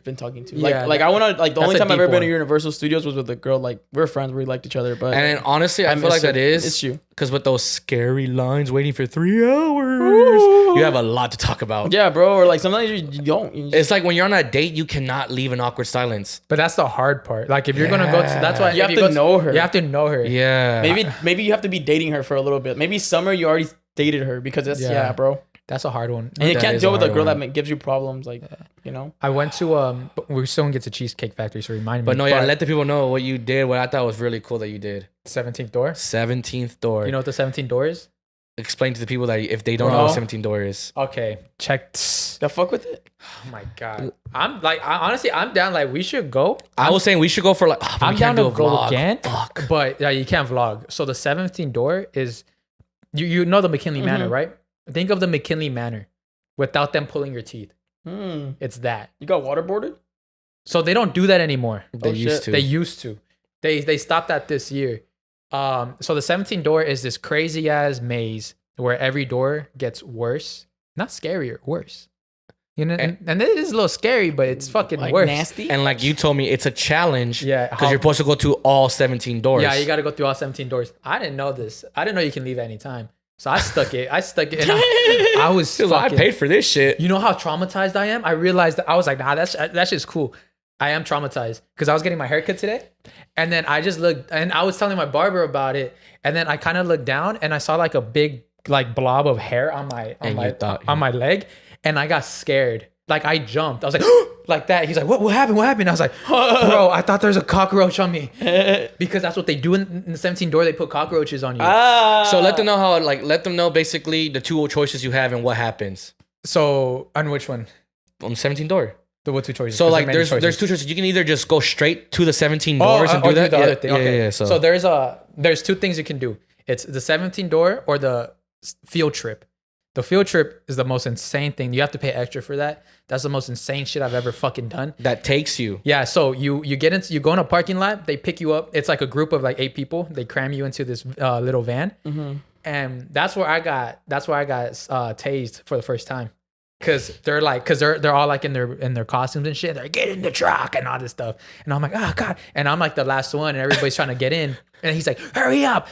been talking to. Like, Yeah, like I want to like the that's only a time I've deep ever been to one. Universal Studios was with a girl. Like we're friends, we liked each other, but And then honestly, I feel like that is it's you. because with those scary lines waiting for 3 hours, you have a lot to talk about. Yeah, bro. Or like sometimes you don't. You just- It's like when you're on a date, you cannot leave an awkward silence. But that's the hard part. Like if you're gonna go to, that's why You if have to go know her. You have to know her. Yeah. maybe you have to be dating her for a little bit. Maybe summer you already dated her because that's Yeah. bro. That's a hard one. And you That can't is deal a with a hard girl one. that gives you problems, like you know. I went to but we're still gonna get to Cheesecake Factory, so remind me. But no, yeah, let the people know what you did. What I thought was really cool that you did. 17th door. 17th door. You know what the 17th door is? Explain to the people that if they don't Bro. know what 17th door is. Okay, check. The fuck with it. Oh my god, I'm like, honestly, I'm down. Like we should go. I was saying we should go for like. Oh, but I'm we down can't to do a go vlog. again. Fuck. But yeah, you can't vlog. So the 17th door is, you know the McKinley Manor, right? Think of the McKinley Manor without them pulling your teeth. It's that. You got waterboarded? So they don't do that anymore. They Oh, used shit. to. They used to. They stopped that this year. So the 17th door is this crazy ass maze where every door gets worse, not scarier, worse. You know, and it is a little scary, but it's fucking Like worse. nasty? And like you told me, it's a challenge. Yeah, Because you're supposed to go to all 17 doors. Yeah, you got to go through all 17 doors. I didn't know this. I didn't know you can leave at any time. So I stuck it. And I was Dude, I fucking, paid for this shit. You know how traumatized I am? I realized that I was like, nah, that shit's cool. I am traumatized because I was getting my haircut today. And then I just looked, and I was telling my barber about it. And then I kind of looked down and I saw like a big like blob of hair on my leg. And I got scared. Like I jumped. I was like, like that. He's like, what happened? What happened? I was like, bro, I thought there was a cockroach on me. Because that's what they do in the 17 door. They put cockroaches on you. So let them know how, like, let them know basically the 2 choices you have and what happens. So on which one? On 17 door. The what 2 choices? So 'Cause like many there's choices. 2 choices. You can either just go straight to the 17 doors and do that. The other thing. Okay. Yeah. So there's 2 things you can do. It's the 17 door or the field trip. The field trip is the most insane thing. You have to pay extra for that. That's the most insane shit I've ever fucking done. That takes you. Yeah, so you go in a parking lot, they pick you up. It's like a group of like 8 people. They cram you into this little van. And that's where I got tased for the first time. Cause they're all like in their costumes and shit. They're like, get in the truck and all this stuff. And I'm like, oh God. And I'm like the last one and everybody's trying to get in. And he's like, hurry up.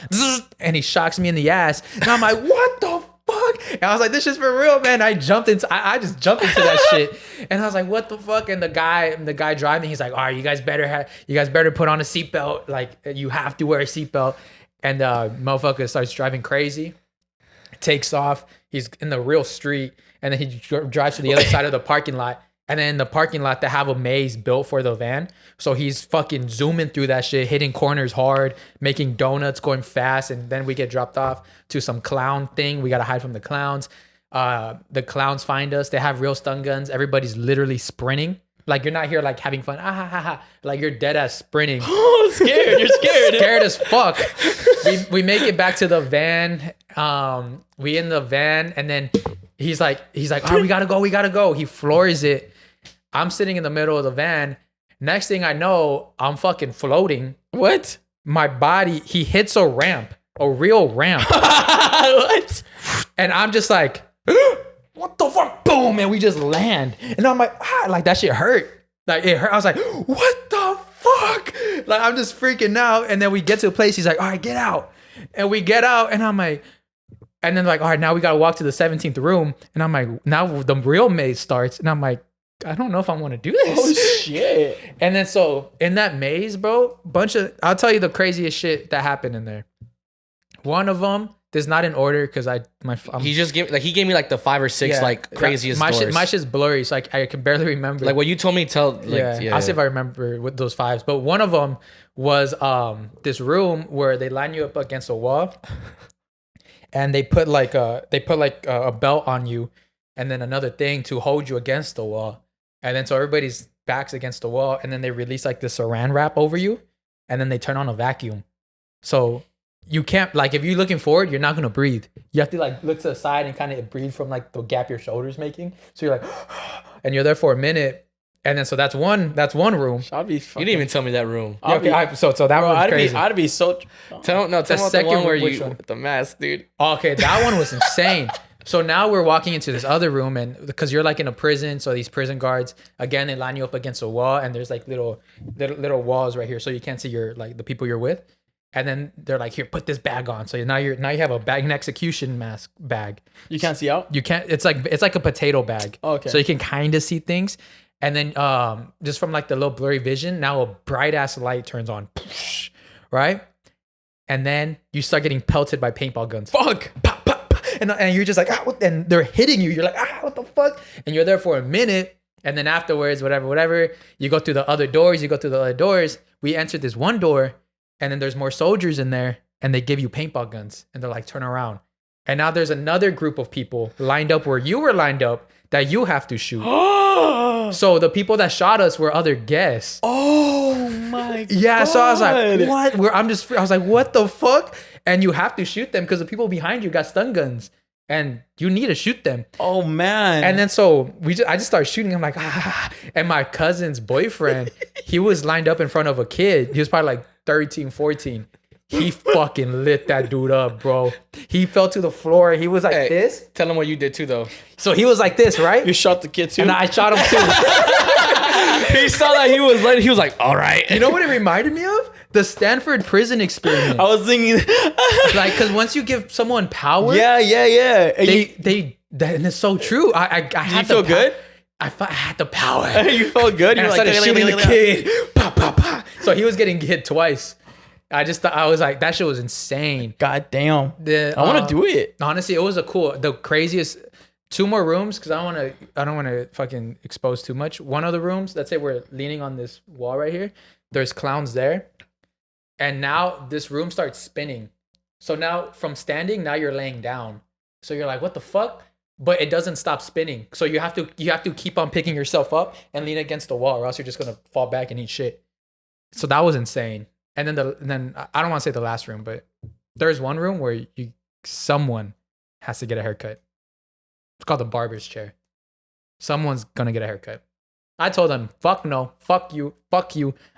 And he shocks me in the ass. And I'm like, what the fuck? And I was like, this is for real, man. I just jumped into that shit. And I was like, what the fuck? And the guy driving, he's like, all right, you guys better put on a seatbelt. Like you have to wear a seatbelt. And motherfucker starts driving crazy, takes off. He's in the real street. And then he drives to the other side of the parking lot. And then in the parking lot, they have a maze built for the van. So he's fucking zooming through that shit, hitting corners hard, making donuts, going fast. And then we get dropped off to some clown thing. We got to hide from the clowns. The clowns find us. They have real stun guns. Everybody's literally sprinting. Like you're not here like having fun. Ah, ha, ha, ha. Like you're dead ass sprinting. Oh, scared. You're scared. Scared as fuck. We make it back to the van. We in the van, and then he's like, all right, we gotta go. He floors it. I'm sitting in the middle of the van. Next thing I know, I'm fucking floating. What? My body, he hits a ramp, a real ramp. What? And I'm just like, what the fuck? Boom. And we just land. And I'm like, like that shit hurt. Like it hurt. I was like, what the fuck? Like I'm just freaking out. And then we get to a place. He's like, all right, get out. And we get out. And I'm like, and then like, all right, now we got to walk to the 17th room. And I'm like, now the real maze starts. And I'm like, I don't know if I want to do this. Oh shit. And then so in that maze, bro, I'll tell you the craziest shit that happened in there. One of them, there's not in order because he gave me like the 5 or 6 like craziest doors. My shit's blurry, so I can barely remember. Like what you told me, I'll see if I remember with those 5s. But one of them was this room where they line you up against a wall, and they put like a belt on you, and then another thing to hold you against the wall, and then so everybody's backs against the wall, and then they release like this saran wrap over you, and then they turn on a vacuum, so. You can't, like, if you're looking forward, you're not going to breathe. You have to, like, look to the side and kind of breathe from, like, the gap your shoulder's making. So you're like, and you're there for a minute. And then, so that's one room. I'd be you didn't even tell me that room. So that one was crazy. I'd be so... Tell me about the one where you... One? The mask, dude. Okay, that one was insane. So now we're walking into this other room, and because you're, like, in a prison, so these prison guards, again, they line you up against a wall, and there's, like, little walls right here, so you can't see the people you're with. And then they're like, here, put this bag on. So now you have a bag, an execution mask bag. You can't see out? You can't, it's like a potato bag. Oh, okay. So you can kind of see things. And then just from like the little blurry vision, now a bright ass light turns on. Right? And then you start getting pelted by paintball guns. Fuck! Pop, pop, pop. And you're just like, what? And they're hitting you. You're like, what the fuck? And you're there for a minute. And then afterwards, whatever, you go through the other doors. We entered this one door. And then there's more soldiers in there, and they give you paintball guns, and they're like, turn around. And now there's another group of people lined up where you were lined up that you have to shoot. So the people that shot us were other guests. Oh my God. Yeah, so I was like, what? I was like, what the fuck? And you have to shoot them because the people behind you got stun guns. And you need to shoot them. Oh man! And then so I just started shooting. I'm like, And my cousin's boyfriend, he was lined up in front of a kid. He was probably like 13, 14. He fucking lit that dude up, bro. He fell to the floor. He was like this. Tell him what you did too, though. So he was like this, right? You shot the kid too, and I shot him too. He saw that he was late. He was like, all right. You know what it reminded me of? The Stanford prison experiment. I was thinking, like, because once you give someone power, yeah. And it's so true. I had feel good? I had the power. You felt good. And I started shooting the kid. Pa, pa, pa. So he was getting hit twice. I was like, that shit was insane. God damn. I want to do it. Honestly, it was the craziest. 2 more rooms because I don't want to fucking expose too much. One of the rooms, let's say we're leaning on this wall right here. There's clowns there. And now this room starts spinning. So now from standing, now you're laying down. So you're like, what the fuck? But it doesn't stop spinning. So you have to keep on picking yourself up and lean against the wall, or else you're just gonna fall back and eat shit. So that was insane. And then I don't want to say the last room, but there's one room where someone has to get a haircut. It's called the barber's chair. Someone's gonna get a haircut. I told them, fuck no, fuck you,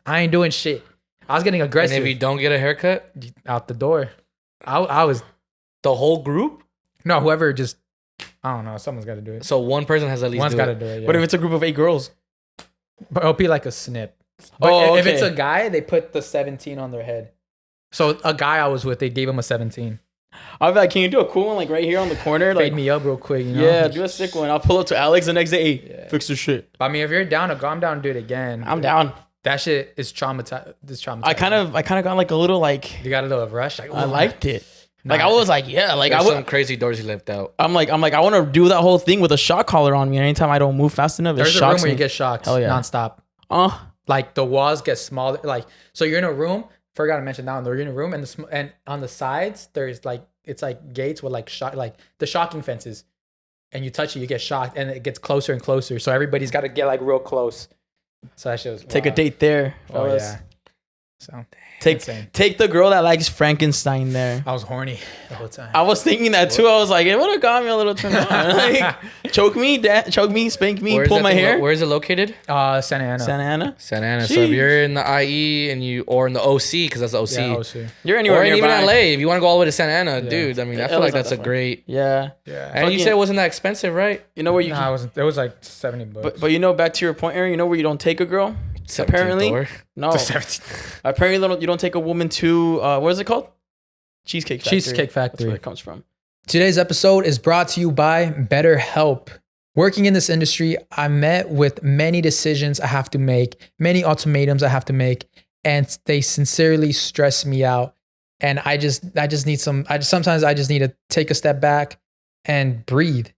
I ain't doing shit. I was getting aggressive. And if you don't get a haircut, out the door. I was the whole group. No, whoever just I don't know. Someone's got to do it. So one person has at least. One's got to do it. Yeah. What if it's a group of 8 girls? But it'll be like a snip. But if it's a guy, they put the 17 on their head. So a guy I was with, they gave him a 17. I'll be like, can you do a cool one like right here on the corner? Fade me up real quick, you know? Yeah, do a sick one. I'll pull up to Alex the next day. Hey, fix the shit. I mean, if you're down to go, I'm down to do it again. I'm down. That shit is traumatizing. I kind of got like a little like. You got a little rush. Like, I liked it. Like I was like, yeah, like there's some crazy doors he left out. I'm like, I want to do that whole thing with a shock collar on me. And anytime I don't move fast enough, there's a room where you get shocked nonstop. Like the walls get smaller. Like so, you're in a room. Forgot to mention that one. You're in a room, and on the sides there's like it's like gates with like the shocking fences. and you touch it, you get shocked, and it gets closer and closer. So everybody's got to get like real close. So that shit was Take a wild. date there, Oh fellas. yeah. So insane. Take the girl that likes Frankenstein there. I was horny the whole time. I was thinking that too. I was like, it would have got me a little turned on. Like, choke me, spank me, pull my hair. Where is it located? Santa Ana. Santa Ana. Santa Ana. So if Sheesh. you're in the IE and or in the OC, because that's the OC. Yeah, OC. You're anywhere Or even nearby. LA, if you want to go all the way to Santa Ana, dude. I mean, I feel LA's like not that's that a far. great. Yeah. Yeah. And you Fucking- said it wasn't that expensive, right? You know where you Nah, it wasn't. It was like $70. but you know, back to your point, Aaron, you know where you don't take a girl? 17th Apparently. door. No. $17. Apparently you don't take a woman to what is it called? Cheesecake Factory. Cheesecake That's Factory. where it comes from. Today's episode is brought to you by BetterHelp. Working in this industry, I met with many decisions I have to make, many ultimatums I have to make, and they sincerely stress me out. And I just need sometimes I just need to take a step back and breathe.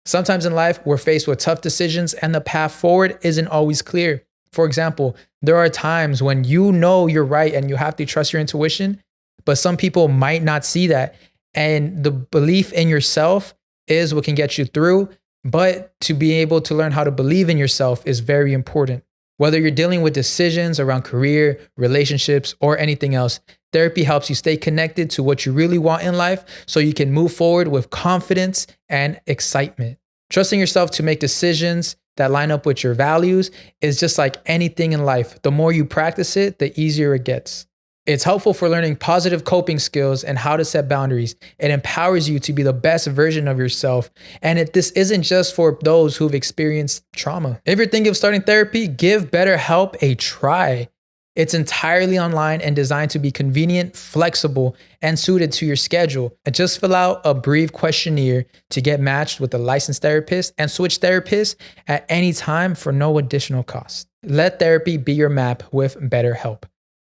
Sometimes in life, we're faced with tough decisions and the path forward isn't always clear. For example, there are times when you know you're right and you have to trust your intuition, but some people might not see that. And the belief in yourself is what can get you through. But to be able to learn how to believe in yourself is very important. Whether you're dealing with decisions around career, relationships, or anything else, therapy helps you stay connected to what you really want in life so you can move forward with confidence and excitement. Trusting yourself to make decisions that line up with your values is just like anything in life. The more you practice it, the easier it gets. It's helpful for learning positive coping skills and how to set boundaries. It empowers you to be the best version of yourself. And this isn't just for those who've experienced trauma. If you're thinking of starting therapy, give BetterHelp a try. It's entirely online and designed to be convenient, flexible, and suited to your schedule. And just fill out a brief questionnaire to get matched with a licensed therapist and switch therapists at any time for no additional cost. Let therapy be your map with BetterHelp.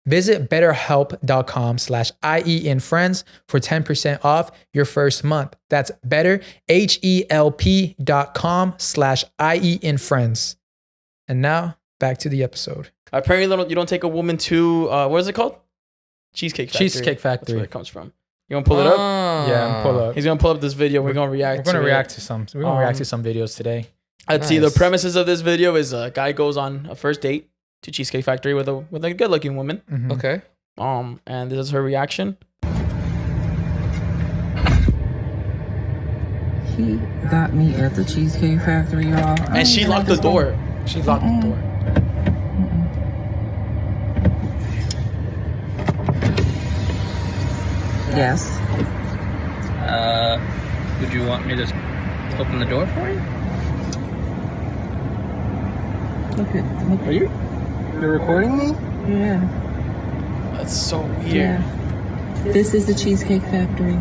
Visit betterhelp.com/IE In Friends for 10% off your first month. That's betterhelp.com/IE In Friends. And now back to the episode. Apparently you don't take a woman to what is it called? Cheesecake Factory. Cheesecake Factory. That's where it comes from. You want to pull it up? Yeah, pull up. He's gonna pull up this video. We're gonna react. We're gonna to react it. to some. We're gonna react to some videos today. Let's see. The Nice. premises of this video is a guy goes on a first date to Cheesecake Factory with a good looking woman. Mhm. Okay. And this is her reaction. He got me at the Cheesecake Factory, y'all. And she locked the door. She locked the door. Yes. Would you want me to open the door for you? Look Are you? You're recording me? yeah. That's so weird. Yeah. This is the Cheesecake Factory.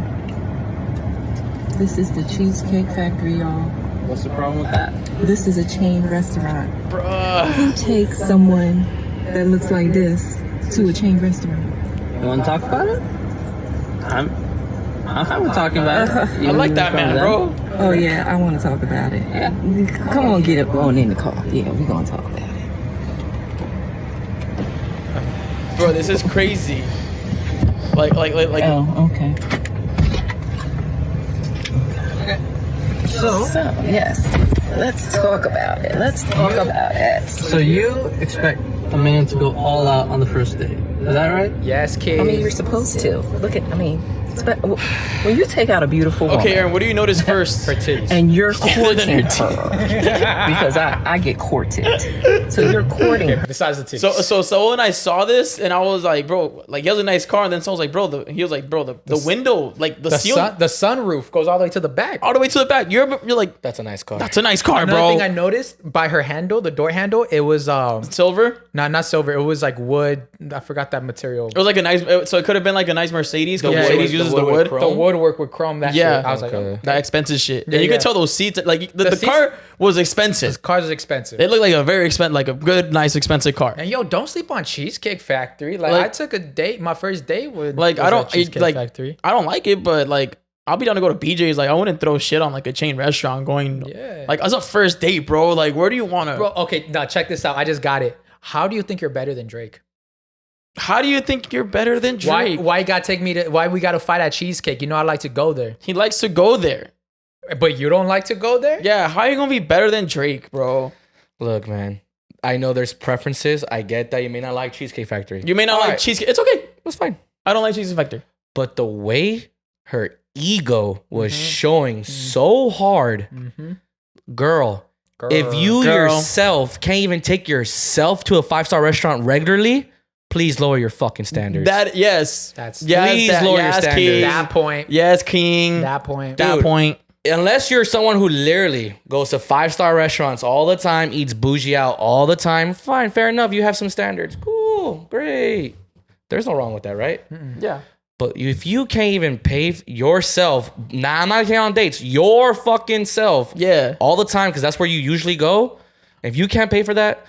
This is the Cheesecake Factory, y'all. What's the problem with that? This is a chain restaurant. Bruh. Who takes someone that looks like this to a chain restaurant? You want to talk about it? I'm fine with talking about it. I like that man, bro. Oh yeah, I want to talk about it. Yeah. Come on, get up on in the car. Yeah, we're gonna talk about it. Bro, this is crazy. Like. Oh, okay. So, yes, let's talk about it. Let's talk about it. So you expect a man to go all out on the first date? Is that right? Yes, kid. I mean, you're supposed to. Look at, when you take out a beautiful woman Okay, Aaron, what do you notice first? Her titties. and you're Than courting her her, because I get courted. So you're courting her. Besides the titties. So when I saw this and I was like, bro, like he has a nice car, and then someone was like, bro, the window, like the ceiling, the sunroof goes all the way to the back. all the way to the back. You're like, That's a nice car. that's a nice car, Another bro. thing I noticed by her handle, the door handle, it was Silver. not silver. It was like wood. I forgot that material. It was like a nice. So it could have been like a nice Mercedes. Because Yeah, Mercedes the uses wood the with wood. chrome. The woodwork with chrome. That Yeah. shit. I was like, Okay. That expensive shit. Yeah, And you could yeah. tell those seats. Like the seats- car was expensive. cars is expensive. It looked like a very expensive, like a good, nice, expensive car. And yo, don't sleep on Cheesecake Factory. Like, Like- I took a date. My first date with Like I don't Cheesecake like. Factory. I don't like it, but like I'll be down to go to BJ's. Like I wouldn't throw shit on like a chain restaurant going. Yeah. Like as a first date, bro. Like where do you want to? Bro, okay, now check this out. I just got it. How do you think you're better than Drake? How do you think you're better than Drake? Why you gotta take me to? Why we gotta fight at Cheesecake? You know I like to go there. He likes to go there. But you don't like to go there? Yeah, how are you gonna be better than Drake, bro? Look, man. I know there's preferences. I get that you may not like Cheesecake Factory. You may not like cheesecake. It's okay. That's fine. I don't like Cheesecake Factory. But the way her ego was showing so hard, girl, if you yourself can't even take yourself to a 5-star restaurant regularly, please lower your fucking standards. Please lower your standards. King. That point. Yes, King. That point. That Dude. point. Unless you're someone who literally goes to 5-star restaurants all the time, eats bougie out all the time, fine, fair enough. You have some standards. Cool, great. There's no wrong with that, right? Yeah. But if you can't even pay yourself, nah, I'm not getting on dates, your fucking self, Yeah. all the time, because that's where you usually go. If you can't pay for that,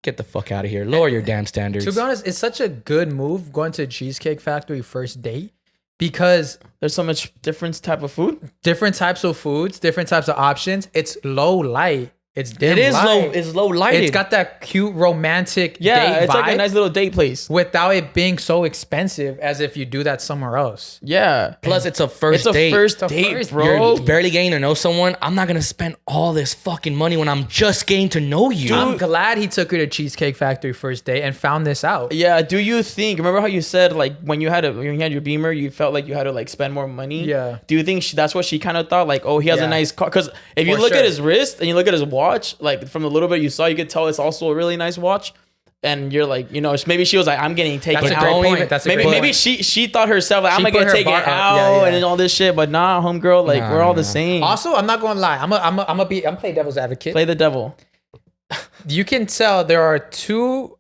get the fuck out of here. Lower your damn standards. To be honest, it's such a good move going to a Cheesecake Factory first date because There's so much different type of food. different types of foods, different types of options. It's low light. It's dim It is light. low. It's low lighted. It's got that cute romantic Yeah, date it's like a vibe nice little date place. without it being so expensive as if you do that somewhere else. Yeah. Plus, it's a first It's a date. first a date, first- bro. You're barely getting to know someone. I'm not gonna spend all this fucking money when I'm just getting to know you. I'm glad he took her to Cheesecake Factory first date and found this out. Yeah, do you think? Remember how you said like when you had your Beamer, you felt like you had to like spend more money? Yeah. Do you think that's what she kind of thought? Like, oh, he has Yeah. a nice car. Because if you For look sure. at his wrist and you look at his watch, like from the little bit you saw, you could tell it's also a really nice watch. And you're like, you know, maybe she was like, I'm getting taken That's a out. great don't point. even- That's a Maybe great maybe point. she thought herself like I'm She gonna put get her taken bar up. out Yeah, yeah. and then all this shit, but nah, homegirl, like we're all the same. Also, I'm not going to lie. I'm playing devil's advocate. Play the devil. You can tell there are two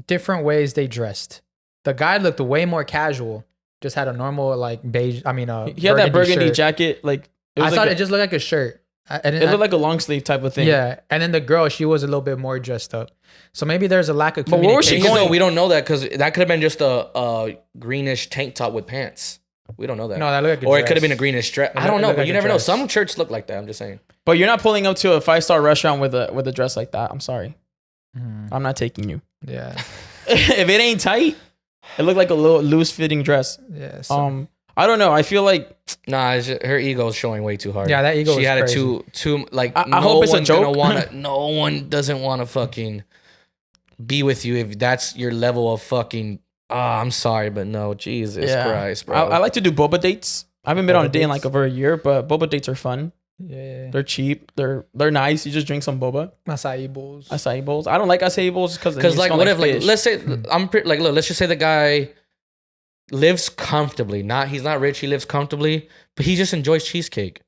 different ways they dressed. The guy looked way more casual. Just had a normal like beige. I mean, He had that burgundy shirt. jacket, like it I was thought like it just looked like a shirt. it looked like a long sleeve type of thing. yeah. And then the girl, she was a little bit more dressed up. So maybe there's a lack of But where was she communication. Because going? though we don't know that because that could have been just a greenish tank top with pants. We don't know that. No, that looked like a or it dress. could have been a greenish dress. I don't it know, looked but like you a never know. dress. Some shirts look like that. I'm just saying. But you're not pulling up to a 5-star restaurant with a dress like that. I'm sorry. I'm not taking you. Yeah. If it ain't tight, it looked like a little loose fitting dress. Yeah. So, I don't know. I feel like Nah, it's just, her ego is showing way too hard. Yeah, that ego She is had crazy. it too like. I hope it's a one's gonna joke. wanna- no one doesn't want to fucking be with you if that's your level of fucking. I'm sorry, but no, Jesus Christ, bro. I like to do boba dates. I haven't been on a Boba date in dates? like over a year, but boba dates are fun. yeah. They're cheap. They're nice. You just drink some boba. Acai bowls. Acai bowls. I don't like acai bowls because Like what if like fish. let's say like look, let's just say the guy lives comfortably. He's not rich. He lives comfortably, but he just enjoys cheesecake.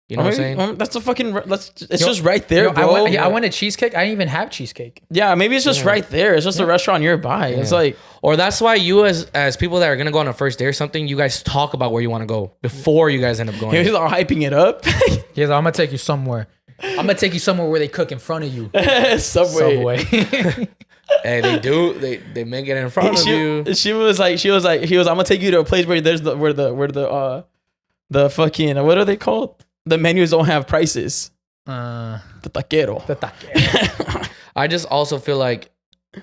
You know what I'm saying? That's a fucking. It's Yo, just right there, Yo, bro. I went to cheesecake. I didn't even have cheesecake. Yeah, maybe it's just right there. It's just a restaurant nearby. It's Yeah. like Or that's why you as people that are gonna go on a first date or something, you guys talk about where you want to go before you guys end up going. he's all hyping it up. He's like, I'm gonna take you somewhere. I'm gonna take you somewhere where they cook in front of you. Subway. Subway. Hey, they do. They make it in front of you. He was like, I'm gonna take you to a place where there's the fucking what are they called? The menus don't have prices. The taquero. The taquero. I just also feel like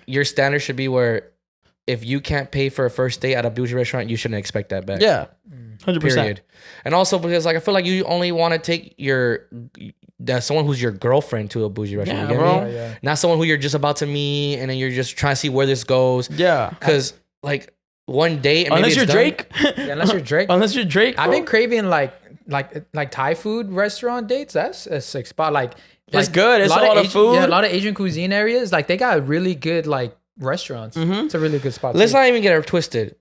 your standard should be where if you can't pay for a first date at a bougie restaurant, you shouldn't expect that back. Yeah, 100%. Period. And also because like I feel like you only want to take someone who's your girlfriend to a bougie restaurant. Yeah, you get bro. me? Yeah. Not someone who you're just about to meet and then you're just trying to see where this goes. Yeah, Because like one date, and unless maybe you're it's done. Drake. Yeah, unless you're Drake. Unless you're Drake. I've bro. been craving like Thai food restaurant dates. That's a sick spot. Like It's good. It's a lot of Asian- food. Yeah, a lot of Asian cuisine areas. Like they got really good like restaurants. It's a really good spot. Let's too. not even get it twisted.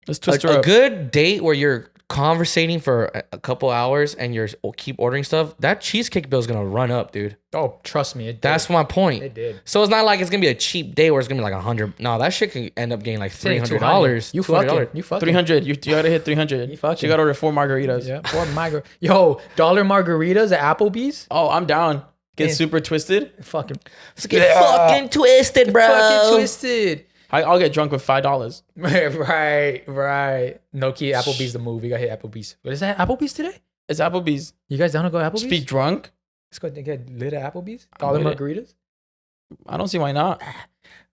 Let's twist her A up. good date where you're conversating for a couple hours and you're keep ordering stuff, that cheesecake bill is gonna run up, dude. Oh, trust me, it did. That's my point. It did. So it's not like it's gonna be a cheap day where it's gonna be like $100. No, that shit can end up getting like $300. You $200. fucking. You fucking. 300. You gotta hit 300. You fucking- You gotta order 4 margaritas. Yeah. Or Yo, dollar margaritas at Applebee's. Oh, I'm down. Get Yeah. super twisted. Fucking. Let's get fucking twisted, bro. Fucking twisted. I'll get drunk with $5. right. No key. Applebee's the move. We gotta hit Applebee's. What is that? Applebee's today? It's Applebee's. You guys down to go to Applebee's? Speak drunk. Let's go get lit at Applebee's. Dollar with it. margaritas. I don't see why not.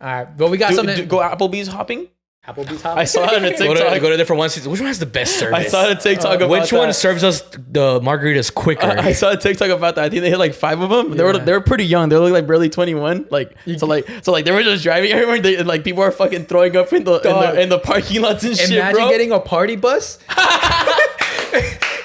All right. Well, we got something. Go Applebee's hopping. Applebee's hop. I saw it on a TikTok. Go to different ones. Which one has the best service? I saw a TikTok about Which one that. serves us the margaritas quicker? I saw a TikTok about that. I think they hit like 5 of them. Yeah. They were pretty young. They looked like barely 21. So they were just driving everywhere. They, like people are fucking throwing up in the parking lots and shit, Imagine bro. getting a party bus.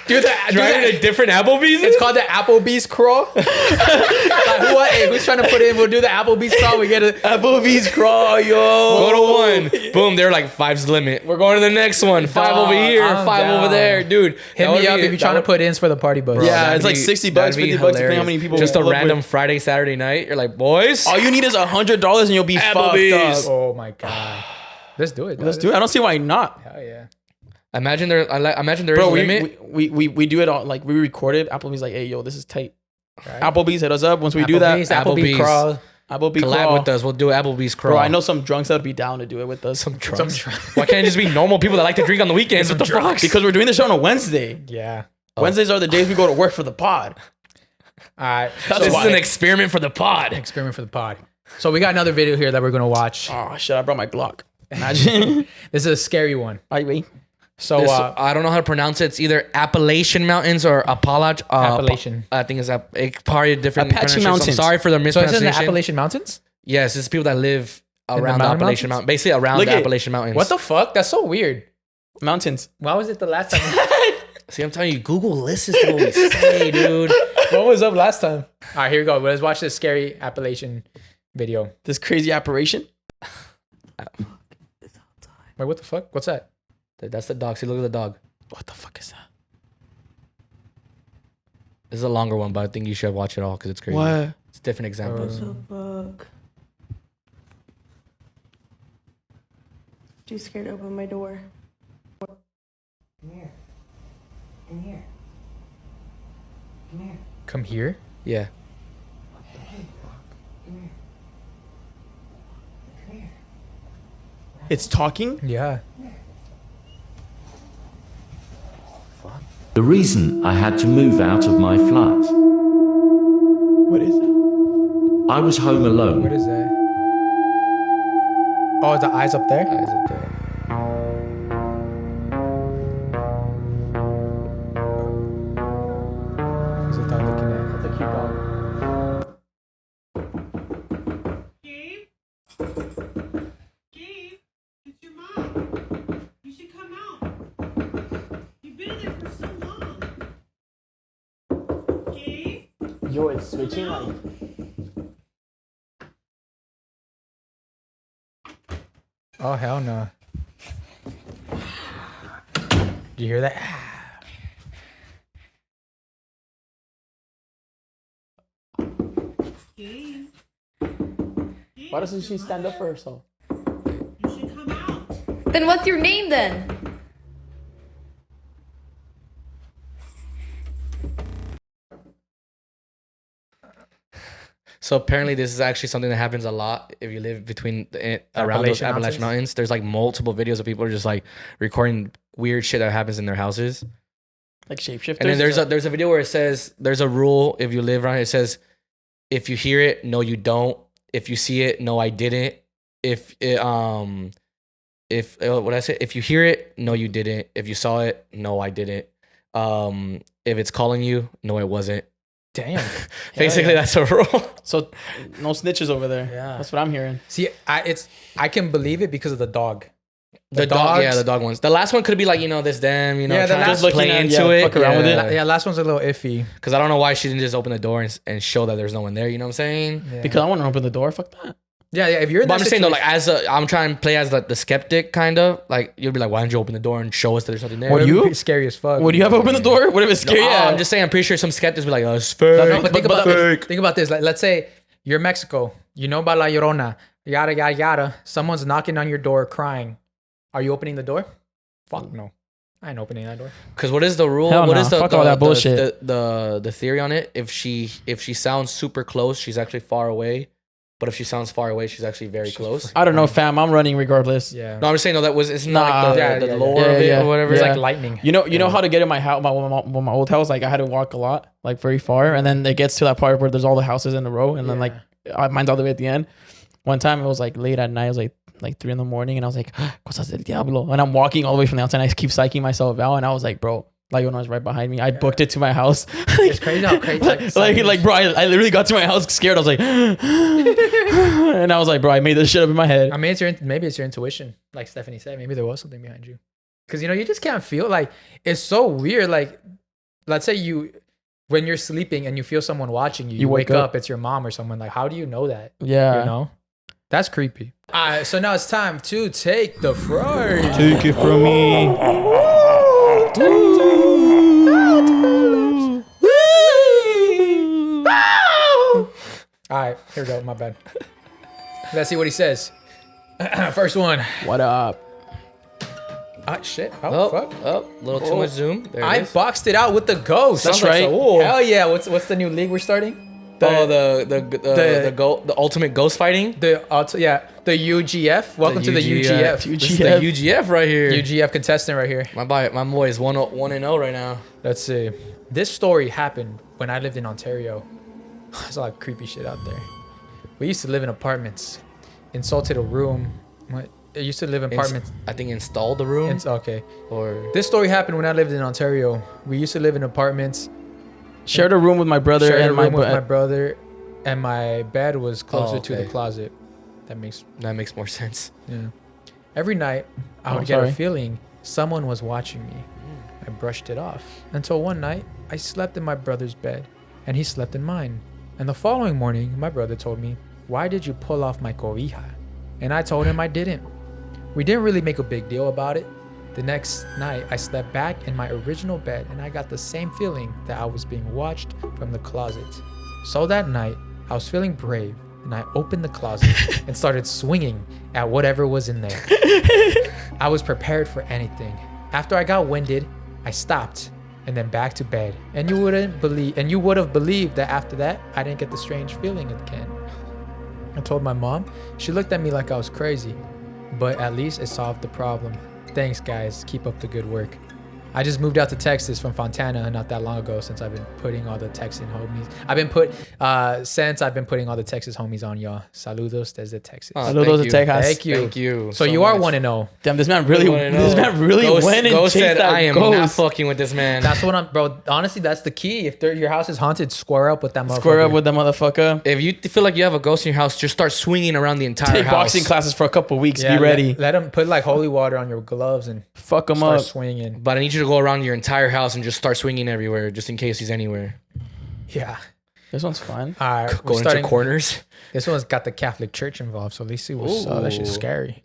Dude, Driving to different Applebee's? it's called the Applebee's crawl. Who's trying to put in? We'll do the Applebee's crawl. We get a Applebee's crawl, yo. Go to one. Boom, they're like 5's the limit. We're going to the next one. 5 over here, I'm 5 over down. there. Dude, hit me up if you're trying to put ins for the party bus. Yeah, that'd it's like be- 60 that'd bucks, be 50 bucks, depending hilarious. how many people Just we a pull up random with. Friday, Saturday night. You're like, boys. All you need is $100 and you'll be Applebee's. fucked up. Oh my god. Let's do it. Let's do it. I don't see why not. Hell yeah. Imagine there is Bro, a we limit. we do it all, like we record it. Applebee's like, hey yo, this is tight. Right. Applebee's hit us up once we do that. Applebee's crawl. Applebee's Collab crawl. with us. We'll do Applebee's crawl. Bro, I know some drunks that would be down to do it with us. some drunks. Why can't it just be normal people that like to drink on the weekends? What the fuck? Because we're doing the show on a Wednesday. Yeah. Wednesdays are the days we go to work for the pod. All right. That's This why. is an experiment for the pod. Experiment for the pod. So we got another video here that we're gonna watch. Oh shit! I brought my Glock. Imagine. This is a scary one. Wait. So This- I don't know how to pronounce it. It's either Appalachian Mountains or Appalachian. I think it's probably a different Apache pronunciation. So I'm Mountains. sorry for the So it's in mispronunciation. the Appalachian Mountains? Yes, it's people that live the around the Mountain Appalachian Mountains? Mountains. Basically around Look the at- Appalachian Mountains. What the fuck? That's so weird. Mountains. Why was it the last time? See, I'm telling you, Google listens to what we say, dude. What was up last time? All right, here we go. Let's watch this scary Appalachian video. This crazy apparition. Wait, what the fuck? What's that? That's the dog. See, look at the dog. What the fuck is that? This is a longer one, but I think you should watch it all because it's crazy. What? It's different examples. Fuck. Too scared to open my door. Come here. Come here. Come here. Come here? Yeah. Come here. Come here. It's talking. Yeah. The reason I had to move out of my flat. What is that? I was home What alone. is that? Oh, the eyes up there? Eyes up there. Who's the dog looking at? That's a cute dog. Gabe? Gabe, it's your mom. You should come out. You've been in there for so long. Gabe? Yo, it's switching like. Oh, hell no. Do you hear that? Gabe? Why doesn't she stand up for herself? You should come out. Then what's your name then? So apparently, this is actually something that happens a lot if you live between around those Appalachian Appalachian Mountains. There's like multiple videos of people just like recording weird shit that happens in their houses. Like shapeshifters. And then there's a video where it says there's a rule if you live around. It says if you hear it, no, you don't. If you see it, no, I didn't. If what I say, if you hear it, no, you didn't. If you saw it, no, I didn't. If it's calling you, no, it wasn't. Damn. Basically, that's a rule. So no snitches over there. Yeah. That's what I'm hearing. See, I can believe it because of the dog. The dog, dogs- yeah, the dog ones. The last one could be like, this them, Yeah, the trying last- to play looking at- into yeah, it. fuck around with it. Yeah, last one's a little iffy. Because I don't know why she didn't just open the door and show that there's no one there. You know what I'm saying? Yeah. Because I want to open the door. Fuck that. yeah, if you're in But that I'm just saying though, situation- like I'm trying to play as the skeptic kind of. Like you'll be like, why didn't you open the door and show us that there's nothing there? What It'd you? be scary as fuck. Would you have opened the door? What if it's No, scary? Yeah. I'm just saying. I'm pretty sure some skeptics be like, oh, it's fake. No, but think about fake. this. Think about this. Like, let's say you're in Mexico. You know about La Llorona. Yada yada yada. Someone's knocking on your door, crying. Are you opening the door? Fuck no. I ain't opening that door. Because what is the rule? Hell What nah. is the Fuck all that bullshit. The theory on it? If she sounds super close, she's actually far away. But if she sounds far away, she's actually very close. I don't know, fam. I'm running regardless. Yeah. No, I'm just saying. No, that was. It's not Nah, like the yeah, lore yeah, of it yeah. or whatever. It's Yeah. like lightning. You know how to get in my house, my old house. Like I had to walk a lot, like very far, and then it gets to that part where there's all the houses in a row, and then like mine's all the way at the end. One time it was like late at night. It was like 3 a.m, and I was like, "Cosas del diablo," and I'm walking all the way from the outside. And I keep psyching myself out, and I was like, "Bro." Like when I was right behind me, I booked it to my house. It's crazy how crazy. Like, bro, I literally got to my house scared. I was like, and I was like, bro, I made this shit up in my head. I mean, maybe it's your intuition, like Stephanie said. Maybe there was something behind you, because you just can't feel. Like, it's so weird. Like, let's say when you're sleeping and you feel someone watching you, you wake up, it's your mom or someone. Like, how do you know that? Yeah, that's creepy. All right, so now it's time to take the fright. Take it from me. All right, here we go. My bad. Let's see what he says. First one. What up? Shit. Oh, fuck. Oh, a little too much zoom. There I it is. boxed it out with the ghost. That's right. Hell yeah. What's the new league we're starting? The ultimate ghost fighting. The UGF. Welcome to the UGF. This is the UGF right here. UGF contestant right here. My boy is 1-0 right now. Let's see. This story happened when I lived in Ontario. There's a lot of creepy shit out there. We used to live in apartments. Insulted a room. I used to live in apartments. I think installed the room. Okay. Or this story happened when I lived in Ontario. We used to live in apartments. Shared a room with my brother my brother, and my bed was closer to the closet. That makes more sense. Yeah. Every night, I would get a feeling someone was watching me. I brushed it off until one night I slept in my brother's bed, and he slept in mine. And the following morning, my brother told me, "Why did you pull off my cobija?" And I told him I didn't. We didn't really make a big deal about it. The next night, I slept back in my original bed, and I got the same feeling that I was being watched from the closet. So that night, I was feeling brave, and I opened the closet and started swinging at whatever was in there. I was prepared for anything. After I got winded, I stopped and then back to bed. And you would have believed that after that, I didn't get the strange feeling again. I told my mom. She looked at me like I was crazy, but at least it solved the problem. Thanks, guys. Keep up the good work. I just moved out to Texas from Fontana not that long ago, since I've been putting all the Texan homies. I've been putting all the Texas homies on y'all. Saludos desde Texas. Saludos to Texas. Thank you. So you are 1-0. Damn, this man really went and Ghost chased said, that I am ghost. not fucking with this man. That's what bro. Honestly, that's the key. If your house is haunted, square up with that motherfucker. Square up with that motherfucker. If you feel like you have a ghost in your house, just start swinging around the entire Take house. boxing classes for a couple weeks. Yeah, be ready. Let them put like holy water on your gloves and fuck them start up. swinging. But I need you to go around your entire house and just start swinging everywhere, just in case he's anywhere. Yeah. This one's fun. All right. Go into corners. This one's got the Catholic Church involved, so let's see what's that shit's scary.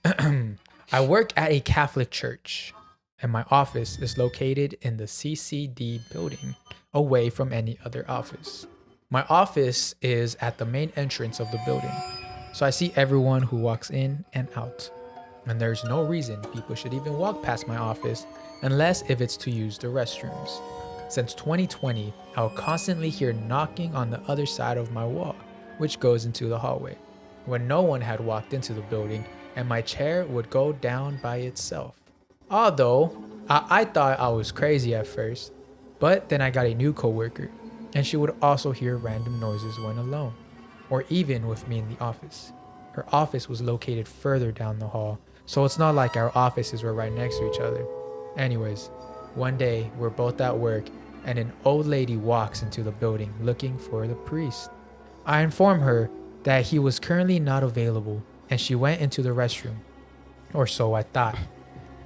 I work at a Catholic church, and my office is located in the CCD building, away from any other office. My office is at the main entrance of the building, so I see everyone who walks in and out. And there's no reason people should even walk past my office unless if it's to use the restrooms. Since 2020, I will constantly hear knocking on the other side of my wall, which goes into the hallway, when no one had walked into the building, and my chair would go down by itself. Although, I thought I was crazy at first, but then I got a new coworker, and she would also hear random noises when alone, or even with me in the office. Her office was located further down the hall, so it's not like our offices were right next to each other. Anyways, one day we're both at work and an old lady walks into the building looking for the priest. I inform her that he was currently not available and she went into the restroom, or so I thought.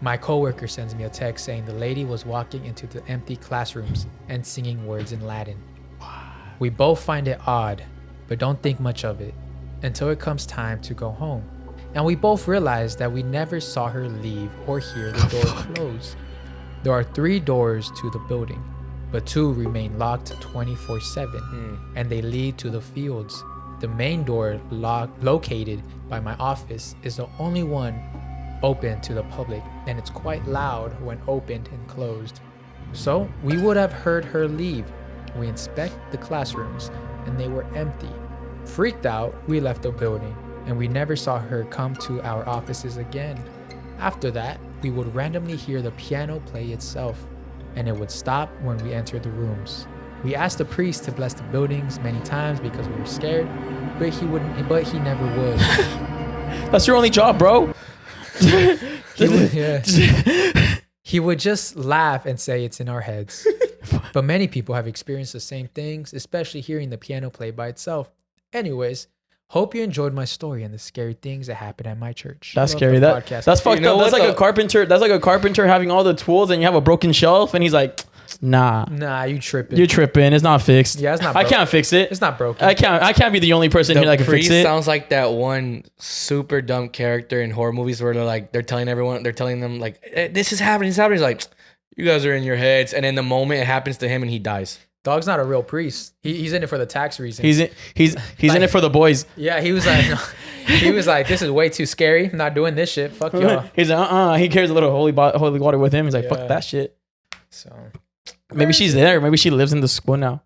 My coworker sends me a text saying the lady was walking into the empty classrooms and singing words in Latin. We both find it odd, but don't think much of it until it comes time to go home. And we both realize that we never saw her leave or hear the door close. There are 3 doors to the building, but 2 remain locked 24/7, and they lead to the fields. The main door located by my office is the only one open to the public, and it's quite loud when opened and closed. So we would have heard her leave. We inspect the classrooms, and they were empty. Freaked out, we left the building, and we never saw her come to our offices again. After that, we would randomly hear the piano play itself, and it would stop when we entered the rooms. We asked the priest to bless the buildings many times because we were scared, but he wouldn't. But he never would. That's your only job, bro. He would just laugh and say it's in our heads. But many people have experienced the same things, especially hearing the piano play by itself. Anyways, hope you enjoyed my story and the scary things that happened at my church. That's Love scary. the That's podcast. fucked up. That's like a carpenter. That's like a carpenter having all the tools and you have a broken shelf and he's like, nah, you tripping. you're tripping. It's not fixed. Yeah, it's not I broken. can't fix it. It's not broken. I can't be the only person here that can fix priest it. sounds like that one super dumb character in horror movies where they're telling them like, this is happening, He's like, you guys are in your heads, and in the moment it happens to him and he dies. Dog's not a real priest. He's in it for the tax reasons. He's in it for the boys. Yeah, he was like, no. He was like, this is way too scary. I'm not doing this shit. Fuck y'all. He's like, he carries a little holy water with him. He's like, Yeah. fuck that shit. So Maybe she's there. Maybe she lives in the school now.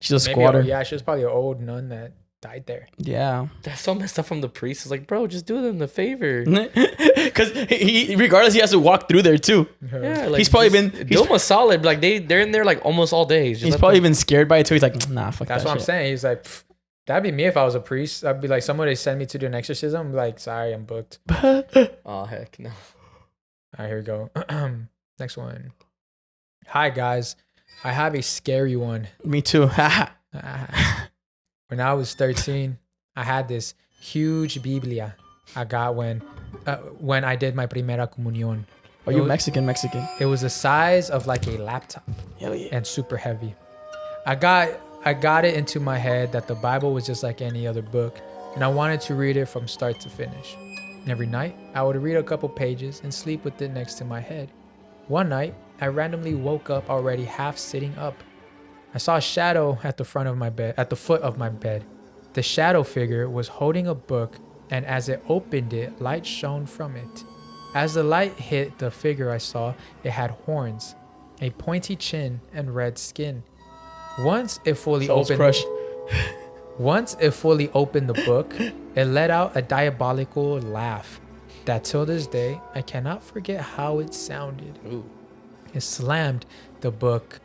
She's a maybe, squatter. yeah, she was probably an old nun that died there. Yeah. That's so messed up from the priest. It's like, bro, just do them the favor. Because he regardless, he has to walk through there too. Yeah, like He's probably just been- do them a solid. Like they're in there like almost all day. Just He's let probably them- been scared by it too. He's like, nah, fuck That's that what I'm shit. saying. He's like, "Pff, that'd be me if I was a priest. I'd be like, somebody send me to do an exorcism. I'm like, sorry, I'm booked. Oh heck no. All right, here we go. Next one. Hi, guys. I have a scary one. Me too. When I was 13, I had this huge Biblia I got when I did my primera comunión. Are you Mexican? It was the size of like a laptop Hell yeah. and super heavy. I got it into my head that the Bible was just like any other book, and I wanted to read it from start to finish. Every night, I would read a couple pages and sleep with it next to my head. One night, I randomly woke up already half sitting up. I saw a shadow at the foot of my bed. The shadow figure was holding a book, and as it opened it, light shone from it. As the light hit the figure I saw, it had horns, a pointy chin, and red skin. Once it fully opened the book, it let out a diabolical laugh that till this day I cannot forget how it sounded. Ooh. It slammed the book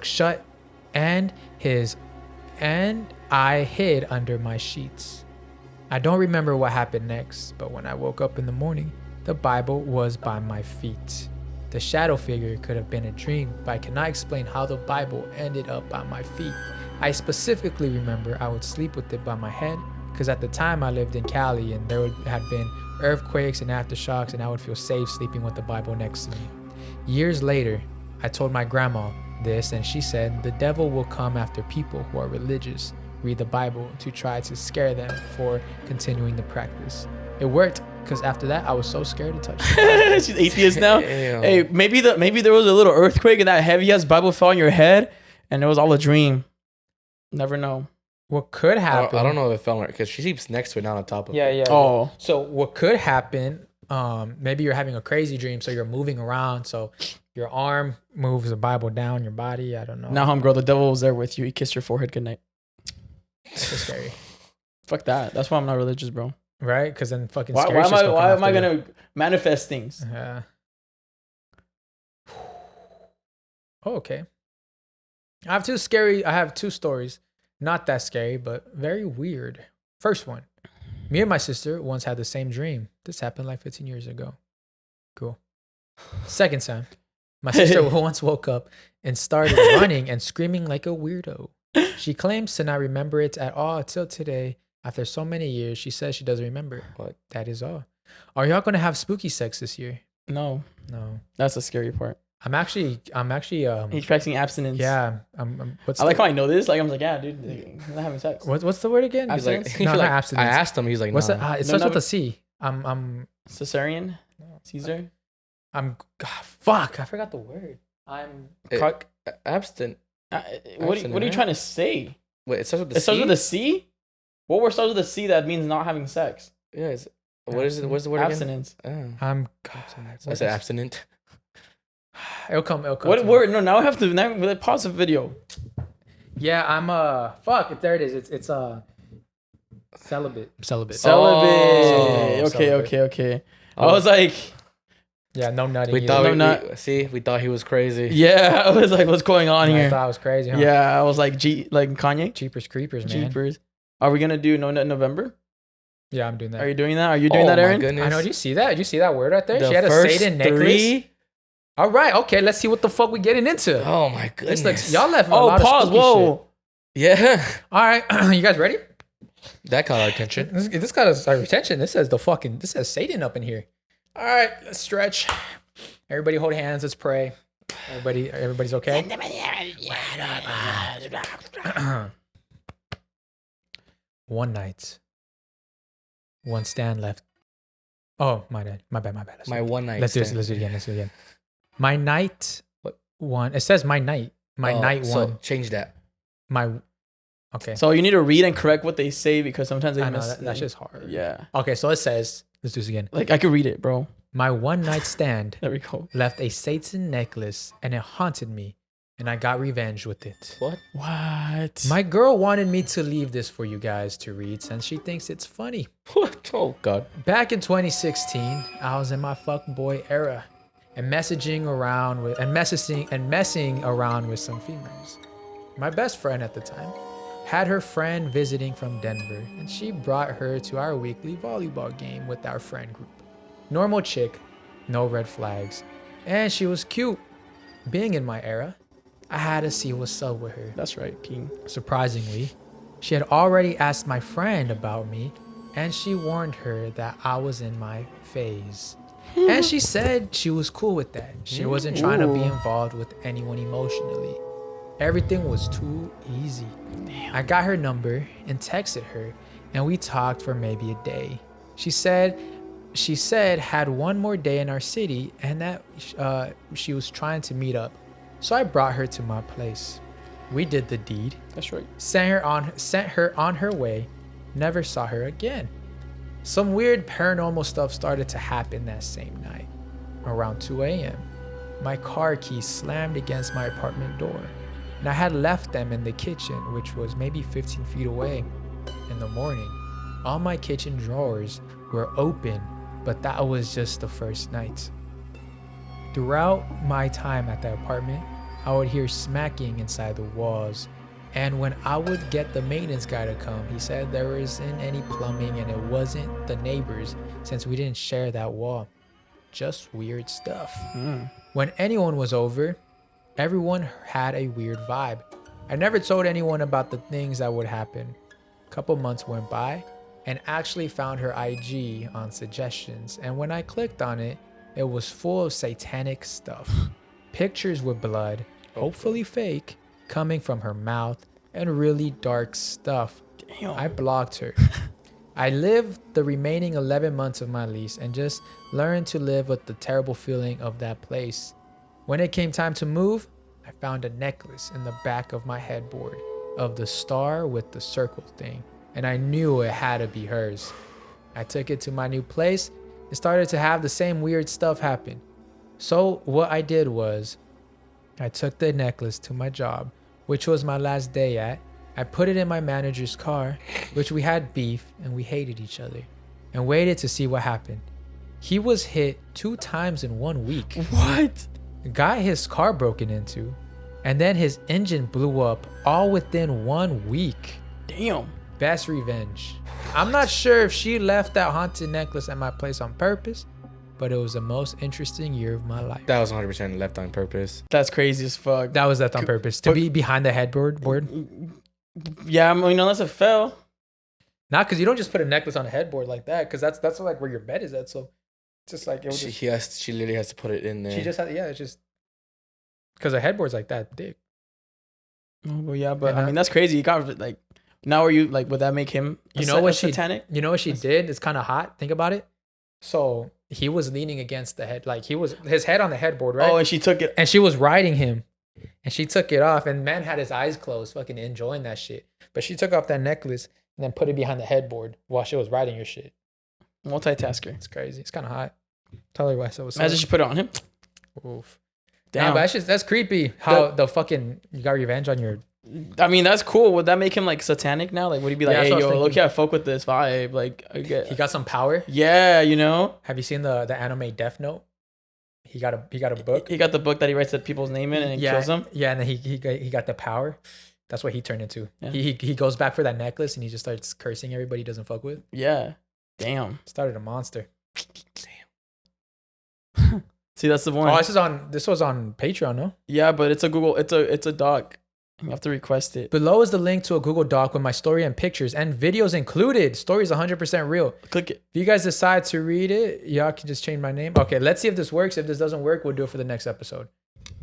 shut, and I hid under my sheets. I don't remember what happened next, but when I woke up in the morning, the Bible was by my feet. The shadow figure could have been a dream, but I cannot explain how the Bible ended up by my feet. I specifically remember I would sleep with it by my head, because at the time I lived in Cali and there had been earthquakes and aftershocks, and I would feel safe sleeping with the Bible next to me. Years later, I told my grandma this, and she said the devil will come after people who are religious, read the Bible to try to scare them for continuing the practice. It worked, because after that I was so scared to touch it. She's atheist now. Damn. Hey, maybe there was a little earthquake and that heavy ass Bible fell on your head, and it was all a dream. Never know. What could happen? I don't know if it fell on her because she sleeps next to it, not on top of it. Yeah. Oh, So what could happen? Maybe you're having a crazy dream, so you're moving around, so your arm moves the Bible down your body. I don't know. now homegirl, the devil was there with you. He kissed your forehead goodnight. So scary, Fuck that. That's why I'm not religious, bro. right? Because then fucking. Why scary am shit's I? Why am I come after gonna manifest things? you. Yeah. Oh, okay. I have two stories. Not that scary, but very weird. First one. Me and my sister once had the same dream. This happened like 15 years ago. Cool. Second time. My sister once woke up and started running and screaming like a weirdo. She claims to not remember it at all till today. After so many years, she says she doesn't remember. But that is all. Are y'all going to have spooky sex this year? No, No. that's the scary part. I'm actually He's practicing abstinence. yeah. I like how I know this. Like I'm like, yeah, dude, I'm not having sex. What's the word again? He's like, Abstinence? No, not I abstinence. asked him. He's like, What's nah. that? It No, starts no, with a C. I'm Caesar. fuck. I forgot the word. I'm It- abstinent. What are you Abstinent. trying to say? Wait, it starts with the It starts C? with a C. What word starts with a C that means not having sex? Yeah. What is it? What's the word Abstinence. again? I'm I said abstinent. It'll come. What to me. word? No, now I have to now pause the video. Yeah, I'm fuck. There it is. It's celibate. Celibate. Oh, Okay, celibate. okay. I was like, Yeah, no nutting. We either. thought No, we thought he was crazy. Yeah, I was like, what's going on I here? thought I was crazy. Huh? Yeah, I was like, like Kanye. Jeepers creepers, man. Jeepers. Are we gonna do No Nut November? Yeah, I'm doing that. Are you doing that? Are you doing that, my Aaron? goodness. I know. Did you see that? Did you see that word right there? The She had a first Satan necklace. 3? All right. Okay. Let's see what the fuck we getting into. Oh my This goodness. looks, y'all left a Oh, lot pause. of spooky Whoa. Yeah. shit. All right. You guys ready? That caught our attention. This got us our attention. This says Satan up in here. All right. Let's stretch. Everybody hold hands. Let's pray. Everybody's okay. One night. One stand left. Oh, my bad. My one night. Let's do it again. My night one. It says my night. My night so one. change that. My. Okay. So you need to read and correct what they say because sometimes they I know miss. that's just hard. Yeah. Okay, so it says. Let's do this again. Like I could read it, bro. My one night stand There we go. left a Satan necklace, and it haunted me, and I got revenge with it. What? What? My girl wanted me to leave this for you guys to read since she thinks it's funny. What? Oh God. Back in 2016, I was in my fuckboy era and messing around with some females. My best friend at the time had her friend visiting from Denver, and she brought her to our weekly volleyball game with our friend group. Normal chick, no red flags, and she was cute. Being in my era, I had to see what's up with her. That's right, King. Surprisingly, she had already asked my friend about me, and she warned her that I was in my phase. And she said she was cool with that. She wasn't trying to be involved with anyone emotionally. Everything was too easy. I got her number and texted her, and we talked for maybe a day. She said had one more day in our city and that she was trying to meet up. So I brought her to my place. We did the deed. That's right. Sent her on her way. Never saw her again. Some weird paranormal stuff started to happen that same night. Around 2 a.m., my car keys slammed against my apartment door, and I had left them in the kitchen, which was maybe 15 feet away. In the morning, all my kitchen drawers were open, but that was just the first night. Throughout my time at the apartment, I would hear smacking inside the walls. And when I would get the maintenance guy to come, he said there isn't any plumbing and it wasn't the neighbors since we didn't share that wall. Just weird stuff. When anyone was over, everyone had a weird vibe. I never told anyone about the things that would happen. A couple months went by and actually found her IG on suggestions. And when I clicked on it, it was full of satanic stuff. Pictures with blood, hopefully fake, coming from her mouth, and really dark stuff. Damn. I blocked her. I lived the remaining 11 months of my lease and just learned to live with the terrible feeling of that place. When it came time to move, I found a necklace in the back of my headboard of the star with the circle thing, and I knew it had to be hers. I took it to my new place and started to have the same weird stuff happen. So what I did was, I took the necklace to my job, which was my last day at. I put it in my manager's car, which we had beef and we hated each other, and waited to see what happened. He was hit 2 times in 1 week. What? Got his car broken into, and then his engine blew up all within 1 week. Damn. Best revenge. I'm not sure if she left that haunted necklace at my place on purpose, but it was the most interesting year of my life. That was 100% left on purpose. That's crazy as fuck. That was left on purpose. To be behind the headboard. Yeah, I mean, unless it fell. Not because you don't just put a necklace on a headboard like that, because that's like where your bed is at. So it's just like it was just, She literally has to put it in there. she just had, yeah, it's just because a headboard's like that thick. Oh, well, yeah, but And I mean, that's crazy. You got like, now are you like, would that make him You know what satanic? You know what she did? It's kind of hot. Think about it. So he was leaning against the head, like his head on the headboard, right? Oh, and she took it. And she was riding him, and she took it off, and man had his eyes closed, fucking enjoying that shit. But she took off that necklace and then put it behind the headboard while she was riding your shit. Multitasker. It's crazy. It's kind of hot. Tell her why. So Imagine she put it on him. Oof. Damn. Nah, but that's creepy. How the fucking you got revenge on your. I mean, that's cool. Would that make him like satanic now? Like, would he be like, Yeah, that's hey, what I was yo, look, thinking. I fuck with this vibe. Like, I get. He got some power. Yeah, you know. Have you seen the anime Death Note? He got a book. He got the book that he writes the people's name in and it kills them. Yeah, and then he got the power. That's what he turned into. Yeah. He goes back for that necklace and he just starts cursing everybody he doesn't fuck with. Yeah. Damn. Started a monster. See, that's the one. Oh, this was on Patreon, no? Yeah, but it's a Google. It's a doc. You have to request it. Below is the link to a Google Doc with my story and pictures and videos included. Story is 100% real. Click it. If you guys decide to read it, y'all can just change my name. Okay, let's see if this works. If this doesn't work, we'll do it for the next episode.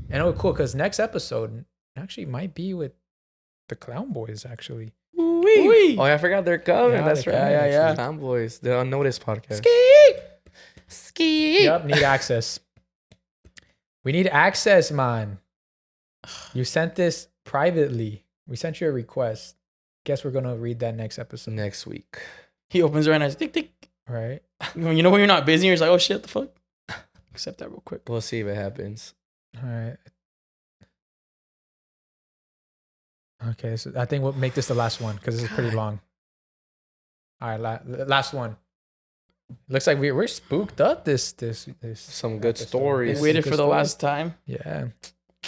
And oh, cool, because next episode actually might be with the Clown Boys, actually. Wee. Oh, yeah, I forgot they're coming. Yeah, That's they're right. coming, yeah. Clown Boys, the Unnoticed podcast. Ski. Yep, need access. We need access, man. You sent this privately. We sent you a request. Guess we're gonna read that next episode. Next week. He opens it right now. Tick, tick. Right? You know when you're not busy, you're just like, oh shit, the fuck. Accept that real quick. We'll see if it happens. All right. Okay, so I think we'll make this the last one because this is pretty long. All right, last one. Looks like we're spooked up. This Some good episode. stories. They waited Good for the story. last time. Yeah,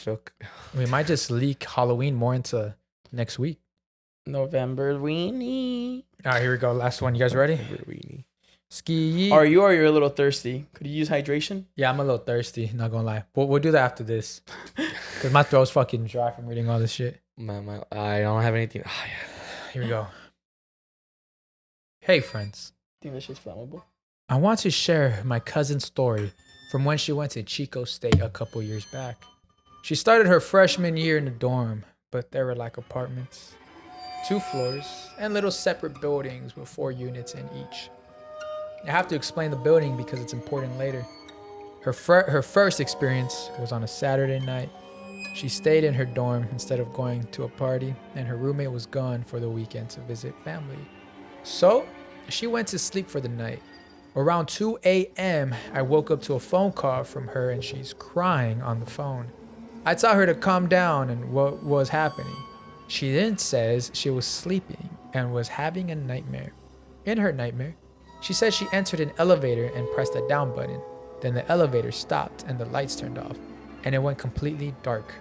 Look. we might just leak Halloween more into next week. November weenie. All right, here we go. Last one. You guys ready? Ski. Are you or you're a little thirsty? Could you use hydration? Yeah, I'm a little thirsty. Not gonna lie. We'll do that after this because my throat's fucking dry from reading all this shit. I don't have anything. Oh, yeah. Here we go. Hey, friends. Think this shit's flammable? I want to share my cousin's story from when she went to Chico State a couple years back. She started her freshman year in the dorm, but there were like apartments, 2 floors, and little separate buildings with 4 units in each. I have to explain the building because it's important later. Her first experience was on a Saturday night. She stayed in her dorm instead of going to a party, and her roommate was gone for the weekend to visit family. So she went to sleep for the night. Around 2 a.m., I woke up to a phone call from her and she's crying on the phone. I tell her to calm down and what was happening. She then says she was sleeping and was having a nightmare. In her nightmare, she says she entered an elevator and pressed a down button. Then the elevator stopped and the lights turned off and it went completely dark.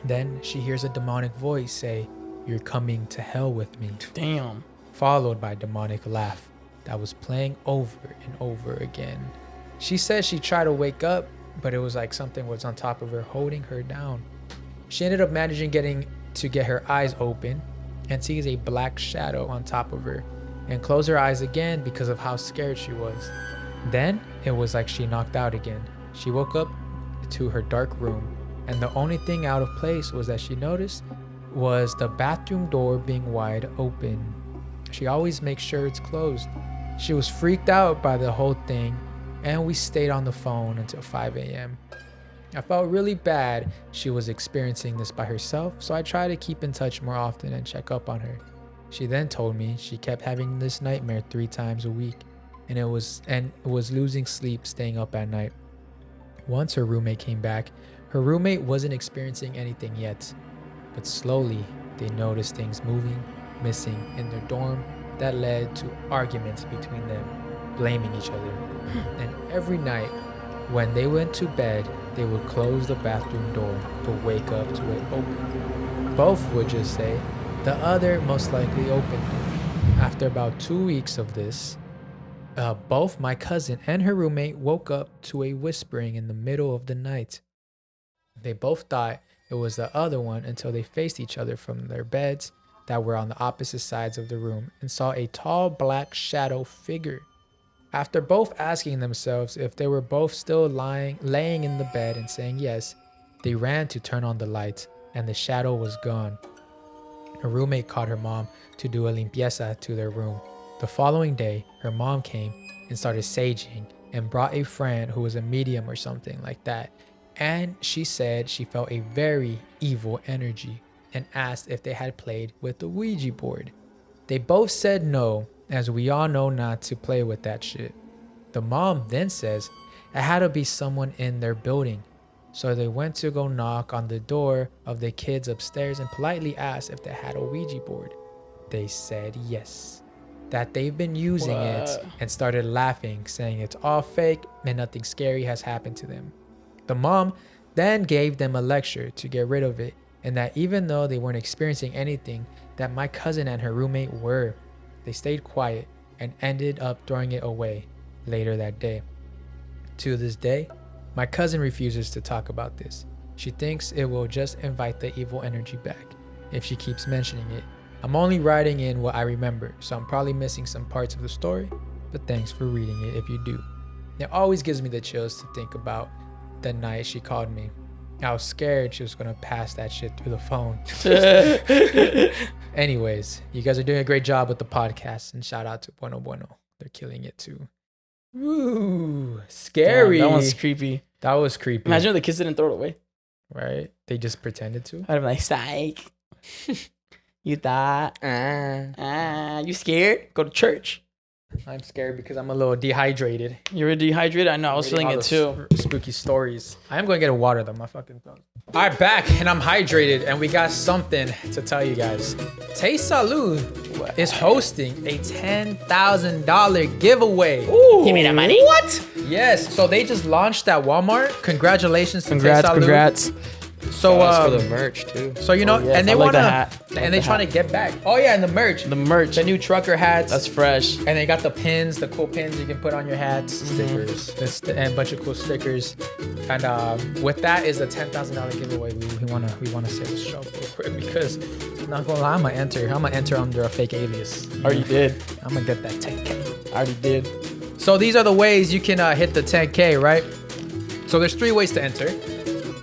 Then she hears a demonic voice say, "You're coming to hell with me." Damn. Followed by a demonic laugh that was playing over and over again. She says she tried to wake up, but it was like something was on top of her, holding her down. She ended up managing to get her eyes open and sees a black shadow on top of her and close her eyes again because of how scared she was. Then it was like she knocked out again. She woke up to her dark room, and the only thing out of place was that she noticed was the bathroom door being wide open. She always makes sure it's closed. She was freaked out by the whole thing, and we stayed on the phone until 5 a.m. I felt really bad she was experiencing this by herself, so I tried to keep in touch more often and check up on her. She then told me she kept having this nightmare 3 times a week, and was losing sleep staying up at night. Once her roommate came back, her roommate wasn't experiencing anything yet, but slowly they noticed things moving, missing in their dorm that led to arguments between them, blaming each other. And every night when they went to bed, they would close the bathroom door but wake up to it open. Both would just say the other most likely opened it. After about 2 weeks of this, both my cousin and her roommate woke up to a whispering in the middle of the night. They both thought it was the other one until they faced each other from their beds that were on the opposite sides of the room and saw a tall black shadow figure. After both asking themselves if they were both still laying in the bed and saying yes, they ran to turn on the lights and the shadow was gone. Her roommate called her mom to do a limpieza to their room. The following day, her mom came and started saging and brought a friend who was a medium or something like that. And she said she felt a very evil energy and asked if they had played with the Ouija board. They both said no, as we all know not to play with that shit. The mom then says it had to be someone in their building. So they went to go knock on the door of the kids upstairs and politely asked if they had a Ouija board. They said yes. that they've been using it and started laughing, saying it's all fake and nothing scary has happened to them. The mom then gave them a lecture to get rid of it, and that even though they weren't experiencing anything, that my cousin and her roommate were. They stayed quiet and ended up throwing it away later that day. To this day, my cousin refuses to talk about this. She thinks it will just invite the evil energy back if she keeps mentioning it. I'm only writing in what I remember, so I'm probably missing some parts of the story, but thanks for reading it if you do. It always gives me the chills to think about the night she called me. I was scared she was going to pass that shit through the phone. Anyways, you guys are doing a great job with the podcast, and shout out to Bueno Bueno. They're killing it too. Ooh, scary. Damn, that one's creepy. That was creepy. Imagine if the kids didn't throw it away. Right? They just pretended to. I'd be like, psych. You thought? You scared? Go to church. I'm scared because I'm a little dehydrated. You were dehydrated? I know. I was feeling it too. Spooky stories. I am going to get a water though. My fucking throat. All right, back and I'm hydrated and we got something to tell you guys. TasteSalud is hosting a $10,000 giveaway. Ooh, give me that money. What? Yes. So they just launched at Walmart. Congratulations to TasteSalud. Congrats. So for the merch too. So you know, yes, and they I like want the to, hat. and they trying to get back. Oh yeah, and the merch, the new trucker hats. That's fresh. And they got the pins, the cool pins you can put on your hats, stickers, and a bunch of cool stickers. And with that is a $10,000 giveaway. We wanna say this show real quick because I'm not gonna lie, I'm gonna enter under a fake alias. Already did. I'm gonna get that 10K. I already did. So these are the ways you can hit the 10K, right? So there's 3 ways to enter.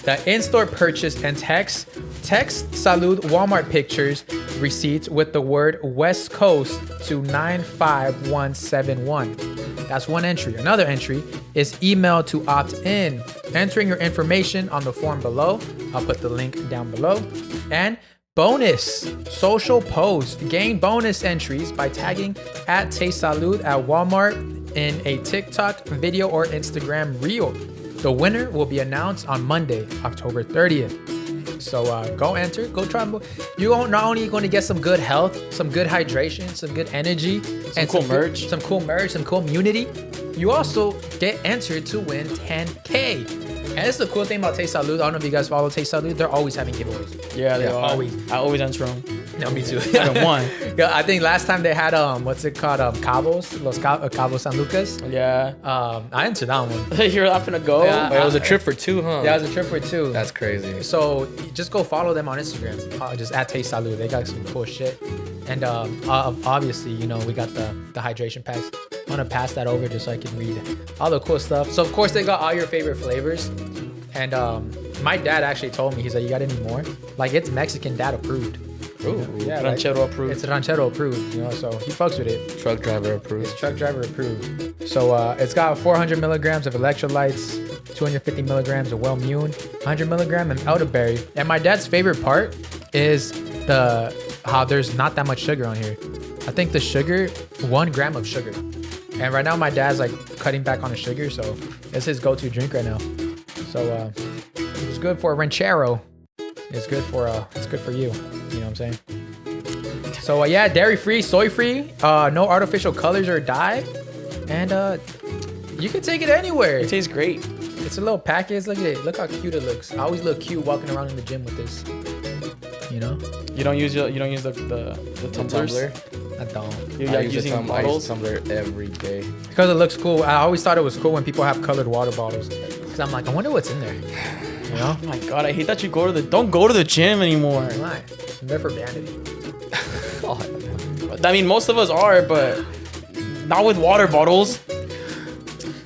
The in-store purchase and text Salud Walmart pictures receipts with the word West Coast to 95171. That's one entry. Another entry is email to opt in, entering your information on the form below. I'll put the link down below. And bonus social post. Gain bonus entries by tagging at TasteSalud at Walmart in a TikTok video or Instagram reel. The winner will be announced on Monday, October 30th. So go enter, go try. You're not only going to get some good health, some good hydration, some good energy, and cool merch, some cool immunity. You also get entered to win 10K. And this is the cool thing about TasteSalud. I don't know if you guys follow TasteSalud. They're always having giveaways. Yeah, they are. Always. I always enter them. No, me too. I haven't won. Yeah, I think last time they had what's it called? Cabos San Lucas. Yeah. I entered that one. You're not gonna go. Yeah. But it was a trip for 2, huh? Yeah, it was a trip for 2. That's crazy. So just go follow them on Instagram. Just at TasteSalud. They got some cool shit. And obviously, you know, we got the hydration packs. I want to pass that over just so I can read all the cool stuff. So of course they got all your favorite flavors. And my dad actually told me, he's like, you got any more? Like, it's Mexican dad approved. Ooh, yeah, ranchero approved. It's ranchero approved, you know, so he fucks with it. Truck driver approved. It's truck driver approved. So it's got 400 milligrams of electrolytes, 250 milligrams of Wellmune, 100 milligram of elderberry. And my dad's favorite part is how there's not that much sugar on here. I think the sugar, 1 gram of sugar. And right now my dad's like cutting back on the sugar, so it's his go-to drink right now. So it's good for a ranchero. It's good for you. You know what I'm saying? So yeah, dairy-free, soy-free, no artificial colors or dye, and you can take it anywhere. It tastes great. It's a little package. Look at it. Look how cute it looks. I always look cute walking around in the gym with this. You know? You don't use the tumblers? Tumbler? I don't. You're I use using a bottles? tumbler every day. Because it looks cool. I always thought it was cool when people have colored water bottles. Because I'm like, I wonder what's in there. You know? Oh my god, I hate that you don't go to the gym anymore. Why? I'm there for vanity. I mean, most of us are, but not with water bottles.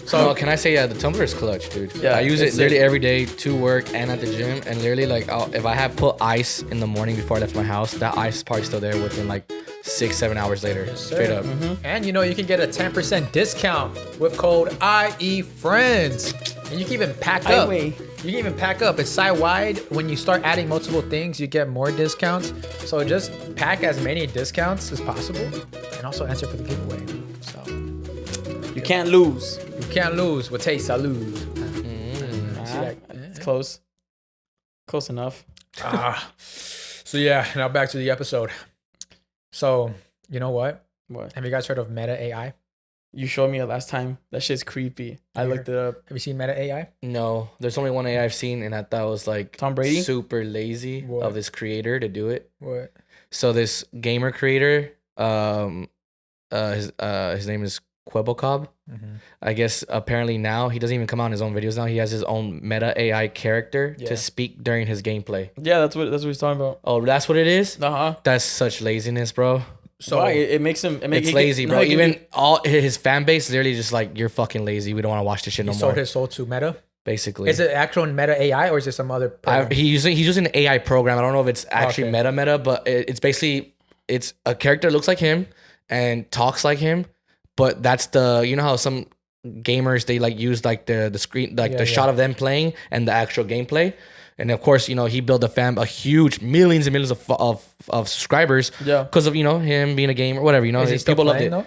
So can I say, the tumbler is clutch, dude. Yeah, I use it it's literally every day to work and at the gym. And literally, like, if I have put ice in the morning before I left my house, that ice is probably still there within like 6-7 hours later. Straight up. Mm-hmm. And you know, you can get a 10% discount with code I.E Friends. And you can even pack up. You can even pack up. It's site-wide. When you start adding multiple things, you get more discounts. So just pack as many discounts as possible and also enter for the giveaway. So you can't lose. You can't lose with TasteSalud. It's close. Close enough. So yeah, now back to the episode. So, you know what? What? Have you guys heard of Meta AI? You showed me it last time. That shit's creepy. I looked it up. Have you seen Meta AI? No, there's only one AI I've seen, and I thought it was like Tom Brady? super lazy What? of this creator to do it. What? So this gamer creator, his name is Quebocob. Mm-hmm. I guess apparently now he doesn't even come out in his own videos now. He has his own Meta AI character Yeah. to speak during his gameplay. Yeah, that's what he's talking about. Oh, that's what it is? Uh-huh. That's such laziness, bro. So why? It makes him. It's lazy, bro. Even all his fan base literally just like, you're fucking lazy. We don't want to watch this shit He no sold more. his soul to Meta. Basically, Is it actual Meta AI or is it some other program? he's using an AI program. I don't know if it's actually Okay. meta, but it's basically it's a character that looks like him and talks like him. But that's you know how some gamers they like use like the screen the shot of them playing and the actual gameplay. And of course, you know, he built a huge millions and millions of subscribers because of, you know, him being a gamer, whatever, you know, Is he still people loved playing, it.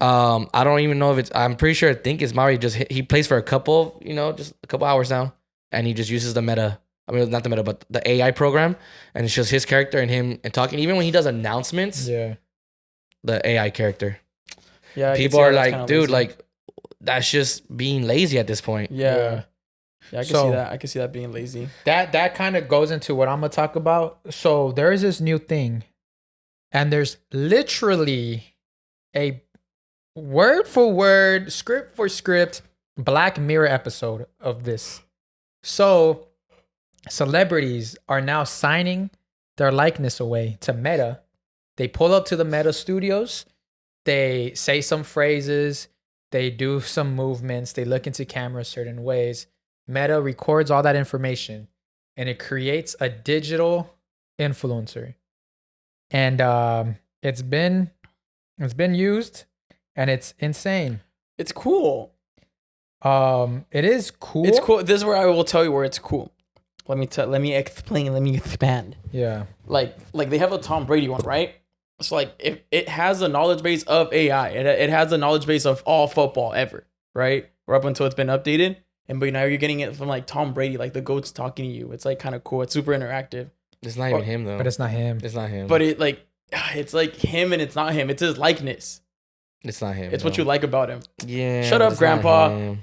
though? I don't even know if I'm pretty sure. I think it's Mario he plays for a couple hours now, and he just uses the meta. I mean, not the meta, but the AI program, and it's just his character and him and talking. Even when he does announcements, the AI character. Yeah, people are like, dude, like that's just being lazy at this point. Yeah, I can see that. I can see that being lazy. That kind of goes into what I'm gonna talk about. So there is this new thing, and there's literally a word for word, script for script, Black Mirror episode of this. So celebrities are now signing their likeness away to Meta. They pull up to the Meta studios, they say some phrases, they do some movements, they look into camera certain ways. Meta records all that information and it creates a digital influencer. And it's been used and it's insane. It's cool. It is cool. It's cool. This is where I will tell you where it's cool. Let me explain. Let me expand. Yeah. Like they have a Tom Brady one, right? So like if it has a knowledge base of AI, it has a knowledge base of all football ever, right? Or up until it's been updated. But now you're getting it from like Tom Brady, like the GOAT's talking to you. It's like kind of cool. It's super interactive. It's not even him though. But it's not him. It's not him. But it's like him and it's not him. It's his likeness. It's not him. It's what you like about him. Yeah. Shut up, Grandpa.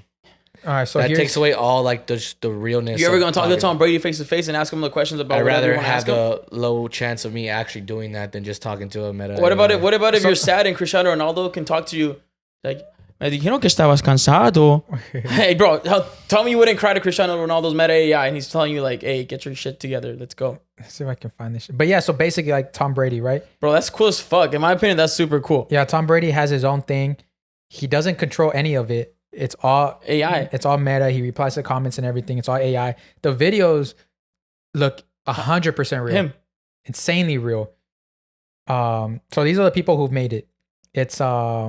All right, so that takes away all like the realness. You ever gonna talk to Tom Brady face to face and ask him the questions about? I'd rather have have the low chance of me actually doing that than just talking to a Meta. What about it? What about if you're sad and Cristiano Ronaldo can talk to you like? Me dijeron que estabas cansado. Hey, bro, tell me you wouldn't cry to Cristiano Ronaldo's Meta AI and he's telling you like, hey, get your shit together. Let's go. Let's see if I can find this shit. But yeah, so basically like Tom Brady, right? Bro, that's cool as fuck. In my opinion, that's super cool. Yeah, Tom Brady has his own thing. He doesn't control any of it. It's all AI. It's all Meta. He replies to comments and everything. It's all AI. The videos look 100% real. Him. Insanely real. So these are the people who've made it. It's I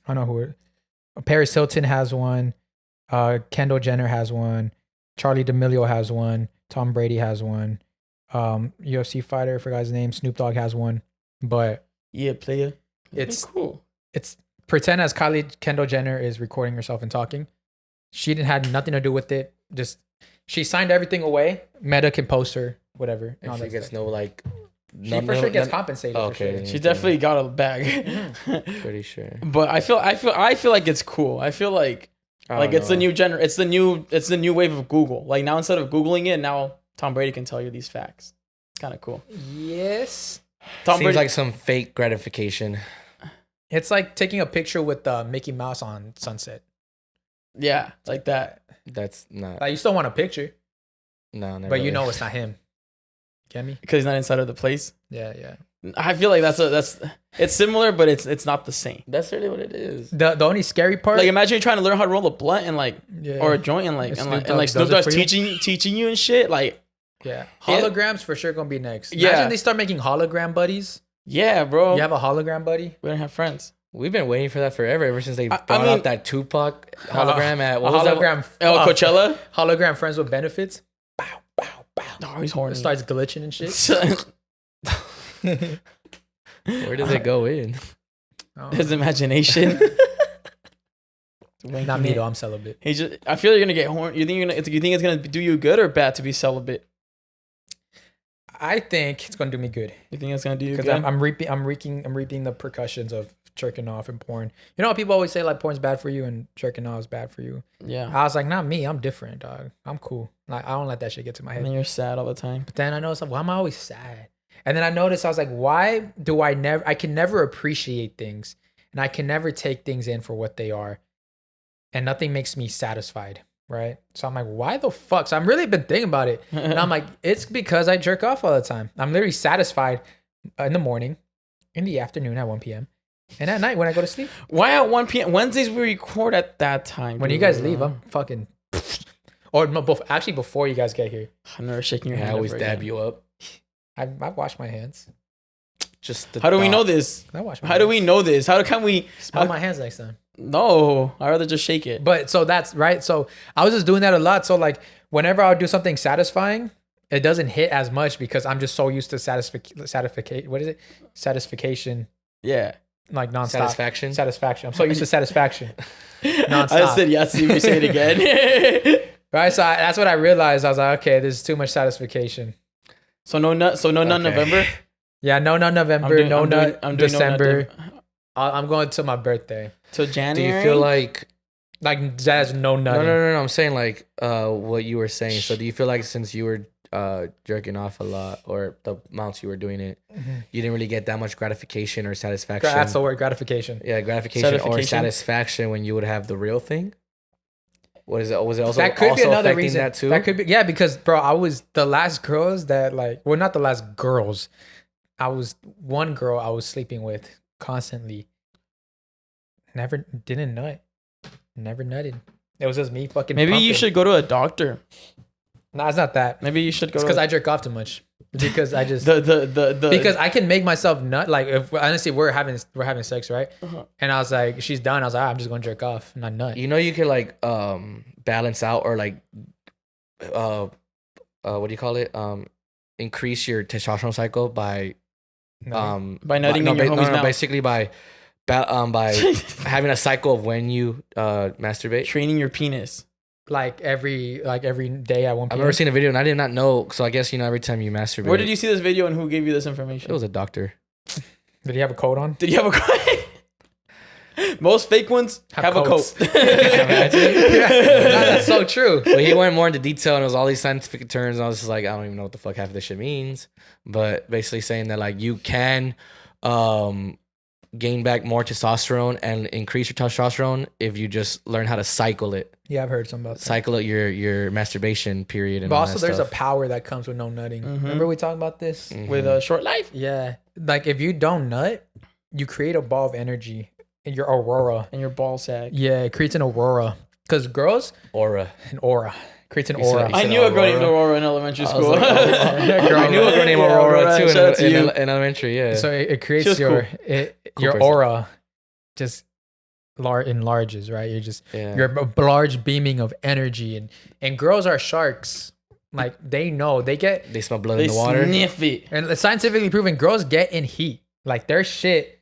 don't know who Paris Hilton has one. Kendall Jenner has one. Charlie D'Amelio has one. Tom Brady has one. UFC fighter, I forgot his name. Snoop Dogg has one. But yeah, player. It's cool. It's pretend as Kendall Jenner is recording herself and talking. She had nothing to do with it. Just she signed everything away. Meta can post her, whatever. And she gets no like. She for sure gets compensated. Okay, for sure. She definitely got a bag. Pretty sure. But I feel like it's cool. I feel like it's the new it's the new wave of Google. Like now instead of Googling it, now Tom Brady can tell you these facts. It's kind of cool. Yes. Seems Brady, like some fake gratification. It's like taking a picture with Mickey Mouse on Sunset. Yeah, like that. That's not. Like you still want a picture. No, never. But you know it's not him. Get me? Because he's not inside of the place. Yeah. I feel like it's similar, but it's not the same. That's really what it is. The only scary part, like imagine you're trying to learn how to roll a blunt and or a joint and Snoop Dogg's teaching you and shit. Like holograms for sure gonna be next. Imagine they start making hologram buddies. Yeah, bro. You have a hologram buddy. We don't have friends. We've been waiting for that forever. Ever since they brought out that Tupac hologram at what was hologram. Coachella. Hologram friends with benefits. Bow. Oh, he's horny. It starts glitching and shit. Where does it go in? His imagination. Not me though. I'm celibate. I feel you're gonna get horny. You think it's gonna do you good or bad to be celibate? I think it's gonna do me good. You think it's gonna do you good? Because I'm reaping the repercussions of jerking off and porn. You know how people always say like porn's bad for you and jerking off is bad for you. Yeah. I was like, not me. I'm different, dog. I'm cool. Like I don't let that shit get to my And head. then you're sad all the time. But then I noticed, like, why am I always sad? And then I noticed, I was like, why do I can never appreciate things, and I can never take things in for what they are, and nothing makes me satisfied, right? So I'm like, why the fuck? So I'm really been thinking about it, and I'm like, it's because I jerk off all the time. I'm literally satisfied in the morning, in the afternoon at 1 p.m., and at night when I go to sleep. Why at 1 p.m.? Wednesdays we record at that time. When you guys leave, I'm fucking, or no, actually before you guys get here. I'm never shaking your I hand. always ever dab again. you up. I wash my hands. Just the How do we thought. know this? I wash my How hands. do we know this? How can we? Smell my hands next time? No, I'd rather just shake it. But so that's right. So I was just doing that a lot. So like whenever I would do something satisfying, it doesn't hit as much because I'm just so used to satisfaction. What is it? Satisfaction. Yeah. Like nonstop. Satisfaction? Satisfaction. I'm so used to satisfaction. Nonstop. I said yes. You may say it again. Right. So that's what I realized. I was like, okay, this is too much satisfaction. So no nut. So no nut Okay. November. Yeah. No nut November. I'm doing- no I'm doing- nut I'm doing no nut December. Dev- I'm going to my birthday. So Do January. you feel like Like that's no nutting. no? I'm saying like what you were saying. So do you feel like since you were jerking off a lot, or the amounts you were doing it, you didn't really get that much gratification or satisfaction? That's the word, gratification. Yeah, gratification or Satisfaction? satisfaction when you would have the real thing. What is it? Was it also That could be also another affecting reason. that too? That could be, yeah, because bro, I was the last girls that like, well, not the last girls. I was one girl I was sleeping with constantly. Never didn't nut. Never nutted. It was just me fucking. Maybe you pumping. should go to a doctor. No, it's not that. Maybe you should go. It's because I jerk off too much. Because I just the because I can make myself nut. Like if honestly we're having sex, right? Uh-huh. And I was like, she's done. I was like, I'm just gonna jerk off, not nut. You know, you could like balance out or like what do you call it? Increase your testosterone cycle by by nutting in your homie's mouth. basically by having a cycle of when you masturbate. Training your penis. like every day at 1 I've p.m. never seen a video and I did not know. So I guess every time you masturbate. Where did you see this video and who gave you this information? It was a doctor. Did he have a coat on? Did you have a coat? Most fake ones have a coats. coat. Yeah, that's so true. But he went more into detail and it was all these scientific terms. And I was just like, I don't even know what the fuck half of this shit means. But basically saying that like you can gain back more testosterone and increase your testosterone if you just learn how to cycle it. Yeah, I've heard some about that. Cycle it your masturbation period. And But all also, that there's stuff. a power that comes with no nutting. Mhm. Remember we talked about this? With a short life Yeah, like if you don't nut, you create a ball of energy in your aurora. and your ball sack. Yeah, it creates an aurora. Because girls, aura. an aura creates an You said- aura. you I said knew a girl named Aurora. Aurora in elementary I was school. like, I knew a girl named Yeah, Aurora Aurora, too shout out to in you. elementary. Yeah. So it creates She was your cool. your person. aura just enlarges, right? You're just yeah. you're a large beaming of energy, and girls are sharks. Like they know they get, They smell blood They in the water. sniff it. and it's scientifically proven girls get in heat. Like their shit,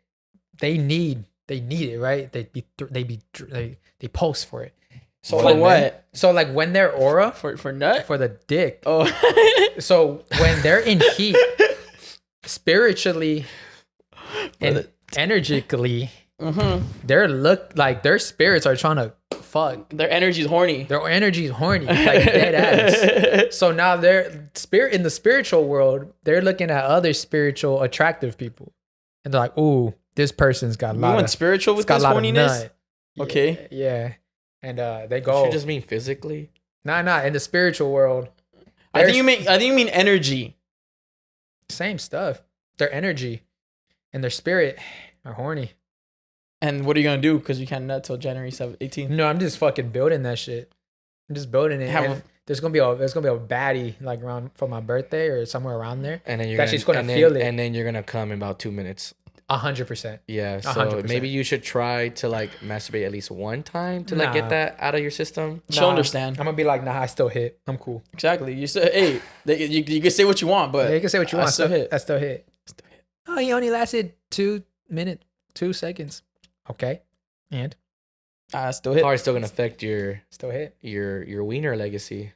they need it, right? They pulse for it. So For like what? So like when their aura For nut? for the dick. Oh. So when they're in heat, spiritually and energetically, Mhm. their spirits are trying to fuck. Their energy's horny. Their energy is horny, like dead ass. So now they're in the spiritual world, they're looking at other spiritual attractive people, and they're like, "Ooh, this person's got a We lot went of spiritual it's with got this a lot of horniness. nut." Okay. Yeah. And they Don't go, you just mean physically? nah. In the spiritual world, I think you mean energy. same stuff. Their energy and their spirit are horny. And what are you gonna do? Because you can't nut till January 18th. No, I'm just fucking building that shit. I'm just building it. Have And a- there's gonna be a baddie like around for my birthday or somewhere around there. And then you're That she's gonna feel it. And then you're gonna come in about 2 minutes. 100%. Yeah. So 100%. maybe you should try to like masturbate at least one time to like Nah. get that out of your system. She'll understand. I'm gonna be like, nah, I still hit. I'm cool. Exactly. You say, hey, you can say what you want, but Yeah, you can say what you I want. still hit. I still hit. Oh, he only lasted 2 minutes, 2 seconds. Okay. And I still hit. Probably still gonna affect your still hit. wiener legacy.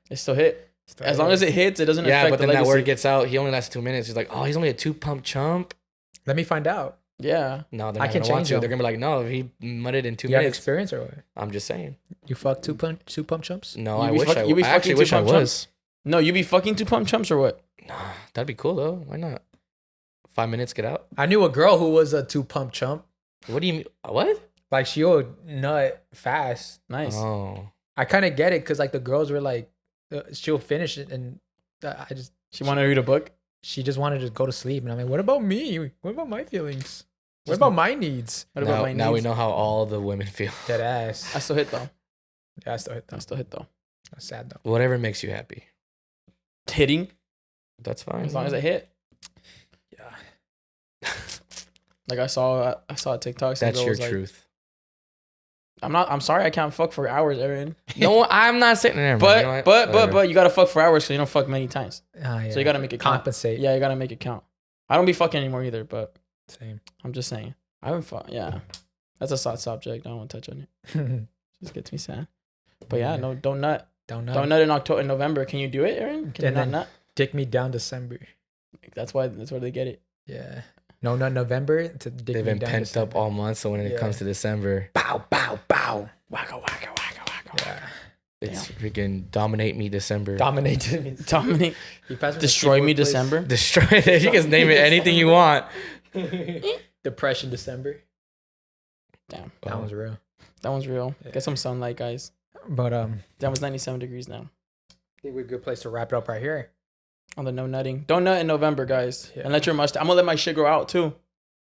It still hit. Still As hit. long as it hits, it doesn't Yeah, affect but the then that legacy. word gets out. He only lasted 2 minutes. He's like, oh, he's only a 2 pump chump. Let me find out. Yeah. No, they're I not can gonna want change to. them. They're gonna be like, no, he mudded in 2 You have minutes. experience or what? I'm just saying. You fuck two pump chumps? No, You I be wish fuck- I. you be I actually fucking wish I two pump was. No, you be fucking 2 pump chumps or what? Nah, that'd be cool though. Why not? 5 minutes, get out. I knew a girl who was a 2 pump chump. What do you mean? What? Like she would nut fast. Nice. Oh, I kind of get it because like the girls were like, she'll finish it and She wanted to read a book. she just wanted to go to sleep. And I'm like, what about me? What about my feelings? What about my needs? What about my now we needs? know how all the women feel. Dead ass. I still hit though. Yeah, I still hit I that. still hit though. That's sad though. Whatever makes you happy. Hitting That's fine. as long as I hit. Yeah. Like I saw a TikTok. some That's girl your was like, truth. I'm sorry I can't fuck for hours, Aaron. No, I'm not saying there. But you gotta fuck for hours so you don't fuck many times. Yeah. So you gotta make it count. compensate. Yeah, you gotta make it count. I don't be fucking anymore either, but Same. I'm just saying. I haven't fucked. Yeah. That's a sad subject. I don't want to touch on it. Just gets me sad. But yeah, no, don't nut. Don't know. Don't nut in October, in November. Can you do it, Aaron? Can you And not then- nut? Dick me down December. That's why they get it. Yeah. No, not November. To dick They've me been down pent up December. all month, so when it Yeah. comes to December, Bow, bow, bow. Wacka wacka wacka wacka. Yeah. it's freaking dominate me December. Dominated me. Dominic, He passed me the destroy me keyboard, please. December. Destroy it. You can name it anything you want. Depression December. Damn, That was real. that one's real. Yeah. Get some sunlight, guys. But That was 97 degrees now. I think we're a good place to wrap it up right here. On the no nutting. Don't nut in November, guys. Yeah. And let your mustache. I'm gonna let my shit grow out too.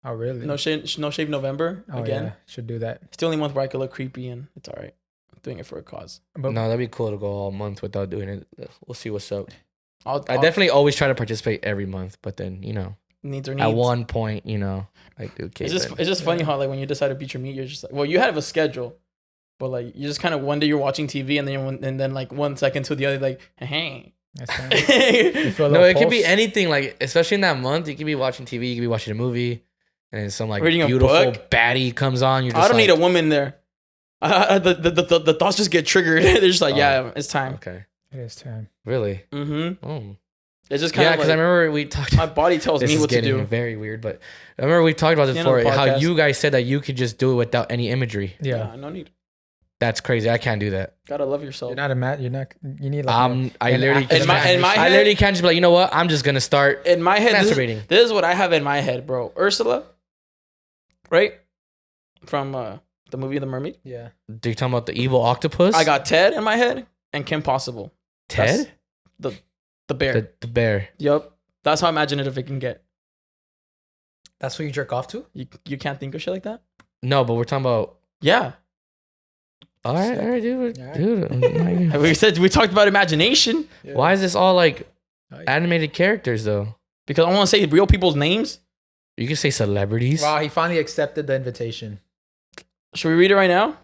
Oh really? No shave November Oh, again. yeah. Should do that. It's the only month where I could look creepy and it's all right. I'm doing it for a cause. But No, that'd be cool to go all month without doing it. We'll see what's up. I'll I definitely always try to participate every month, but then needs or needs. at one point, I do. It's just funny how like when you decide to beat your meat, you're just like, well, you have a schedule, but like you just kind of one day you're watching TV and then like 1 second to the other like, hey. that's fine. You feel a No, little it could be pulse? anything. Like especially in that month, you could be watching TV, you could be watching a movie, and then some like Reading a beautiful book. baddie comes on. You're just I don't like, need a woman there. The thoughts just get triggered. They're just like, Oh. yeah, it's time. Okay, It is time. really? Mm-hmm. Oh. It's just kind Yeah, of because like I remember we talked. my body tells This me is what to getting do. very weird, but I remember we talked about this The end of before. the How podcast. you guys said that you could just do it without any imagery. Yeah. No need. That's crazy. I can't do that. Gotta love yourself. You're not a mat. You're not. You need like. I an literally active in my I head- literally can't just be like, you know what? I'm just gonna start In my head, masturbating. this is what I have in my head, bro. Ursula, right? From the movie The Mermaid. Yeah. Do you talking about the evil octopus? I got Ted in my head and Kim Possible. Ted, The bear. the bear. Yep. That's how imaginative it can get. That's what you jerk off to. You can't think of shit like that? No, but we're talking about. Yeah. All right, dude. All right. Dude, We talked about imagination why is this all like Right. animated characters though? because I want to say real people's names. You can say celebrities. Wow, he finally accepted the invitation. Should we read it right now?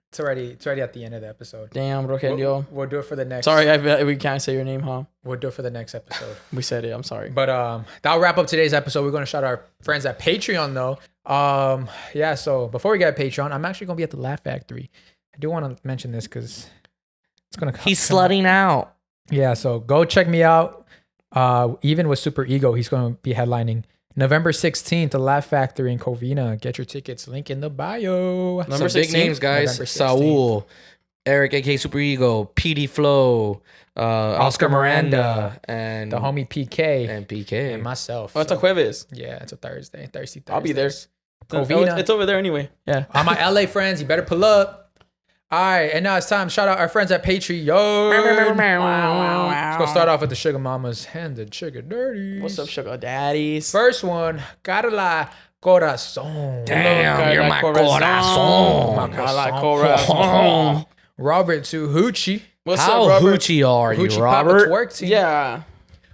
It's already at the end of the episode. Damn, Rogelio. We'll do it for the next. Sorry, we can't say your name, huh? We'll do it for the next episode. We said it. I'm sorry. But that'll wrap up today's episode. We're gonna shout out our friends at Patreon though. Yeah. So before we get Patreon, I'm actually gonna be at the Laugh Factory. I do want to mention this because it's gonna. He's come out. slutting out. Yeah. So go check me out. Even with Super Ego, he's gonna be headlining November 16th, the Laugh Factory in Covina. Get your tickets. Link in the bio. Some Number big 16? names, guys. November 16th. Saul, Eric, aka Super Ego, PD Flow, Oscar Miranda, and The homie PK and PK. and myself. Oh, it's a So, jueves. yeah, it's a Thursday. Thursday. I'll be there. Covina. It's over there anyway. Yeah. All my LA friends, you better pull up. All right, and now it's time. Shout out our friends at Patreon. Let's go start off with the Sugar Mamas and the Sugar Dirties. What's up, sugar daddies? First one, Carla Corazon. Damn, you're my corazon. Carla Corazon. Robert Tuhuchi. What's How up, Robert? hoochie are you, Hoochie Papa Robert? Twerk Team. Yeah.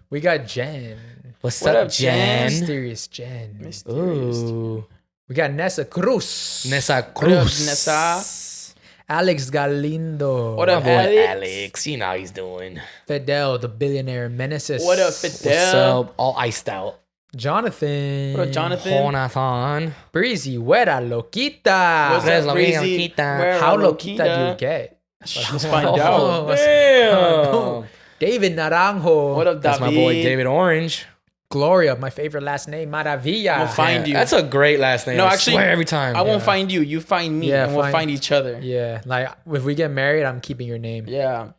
We got Jen. What's What up, up, Jen? Mysterious Jen. Mysterious. Ooh, We got Nessa Cruz. Nessa What up, Cruz. Nessa? Alex Galindo. What My up, boy Alex? Alex. You know how he's doing. Fidel, the billionaire menaces. What up, What's Fidel? up? All iced out. Jonathan. What up, Jonathan? Jonathan. Breezy, Huera, Loquita. What's Tres up, lo mío, Breezy? Quita. Where How are Loquita do you Loquita? get? Let's find out. Oh, Damn. David Naranjo. What up, David? That's my boy David Orange. Gloria, my favorite last name, Maravilla. I'm gonna find you. That's a great last name. No, I actually, swear every time. I won't find you. You find me, Yeah, and we'll find- find each other. Yeah, like if we get married, I'm keeping your name. Yeah.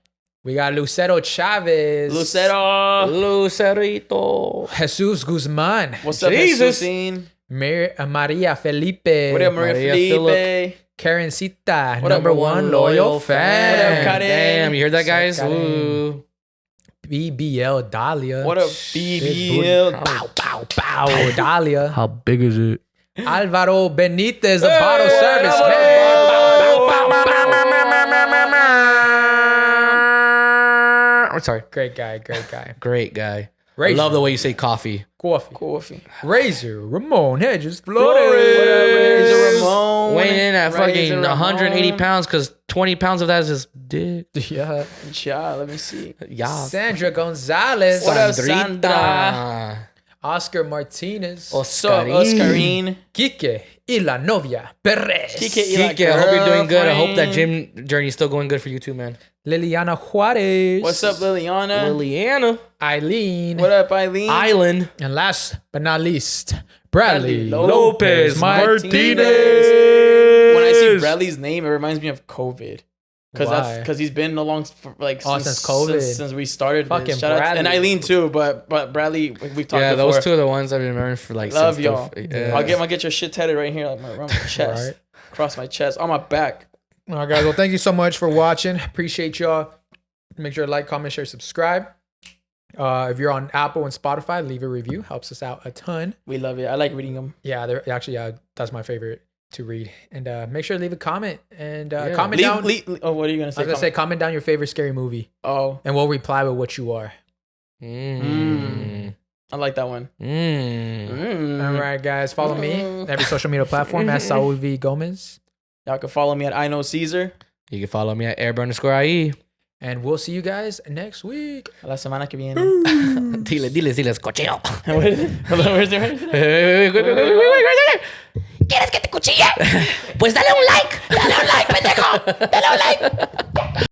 We got Lucero Chavez. Lucero. Lucerito. Jesus Guzman. What's up, Jesus. Jesus? Maria Felipe. What up, Maria Maria Felipe? Karencita, What up, number one loyal fan. What up, Karen? Damn, you heard that, What's up, guys? Karen? Ooh. BBL Dahlia. What up, Big BBL? Pow, pow, pow, Dahlia. How big is it? Alvaro Benitez, the bottle service. what I'm sorry. Great guy, great guy. Great guy. Razor. I love the way you say coffee. Coffee. Razor, Ramon Hedges, What up, Flores. Razor Ramon? Weighing in at Razor fucking Ramon. 180 pounds because 20 pounds of that is his dick. Yeah. Yeah, let me see. Yeah. Sandra Gonzalez. What up, Sandrita. Sandra? Oscar Martinez. What's up, Oscarine? Kike y la novia Perez. Kike y la Kike, I hope you're doing good. I hope that girlfriend. gym journey is still going good for you too, man. Liliana Juarez. What's up, Liliana? Liliana. Eileen. What up, Eileen? Island. And last but not least, Bradley Bradley Lopez Martinez. When I see Bradley's name, it reminds me of COVID. Why? Because he's been along for like since COVID. since we started. Fucking this. Shout out to, and Bradley. Eileen too, but Bradley, we've talked Yeah, before. those two are the ones I've been remembering for like Love since y'all. yeah. I'll get your shit tatted right here, like around my chest, Right. across my chest, on my back. All right, guys. Well, thank you so much for watching. Appreciate y'all. Make sure to like, comment, share, subscribe. If you're on Apple and Spotify, leave a review. Helps us out a ton. We love it. I like reading them. Yeah, they're actually that's my favorite to read. And make sure to leave a comment and Yeah. comment down. Oh, what are you gonna say? I was gonna say comment down your favorite scary movie, Oh, and we'll reply with what you are. I like that one. All right, guys. Follow me every social media platform at Saul V Gomez, Y'all can follow me at I Know Cesar. You can follow me at airburn_IE. and we'll see you guys next week. A la semana que viene. Diles, cocheo. What is it? Where's it? ¿Quieres que te cuchille? Pues dale un like, pendejo. Dale un like.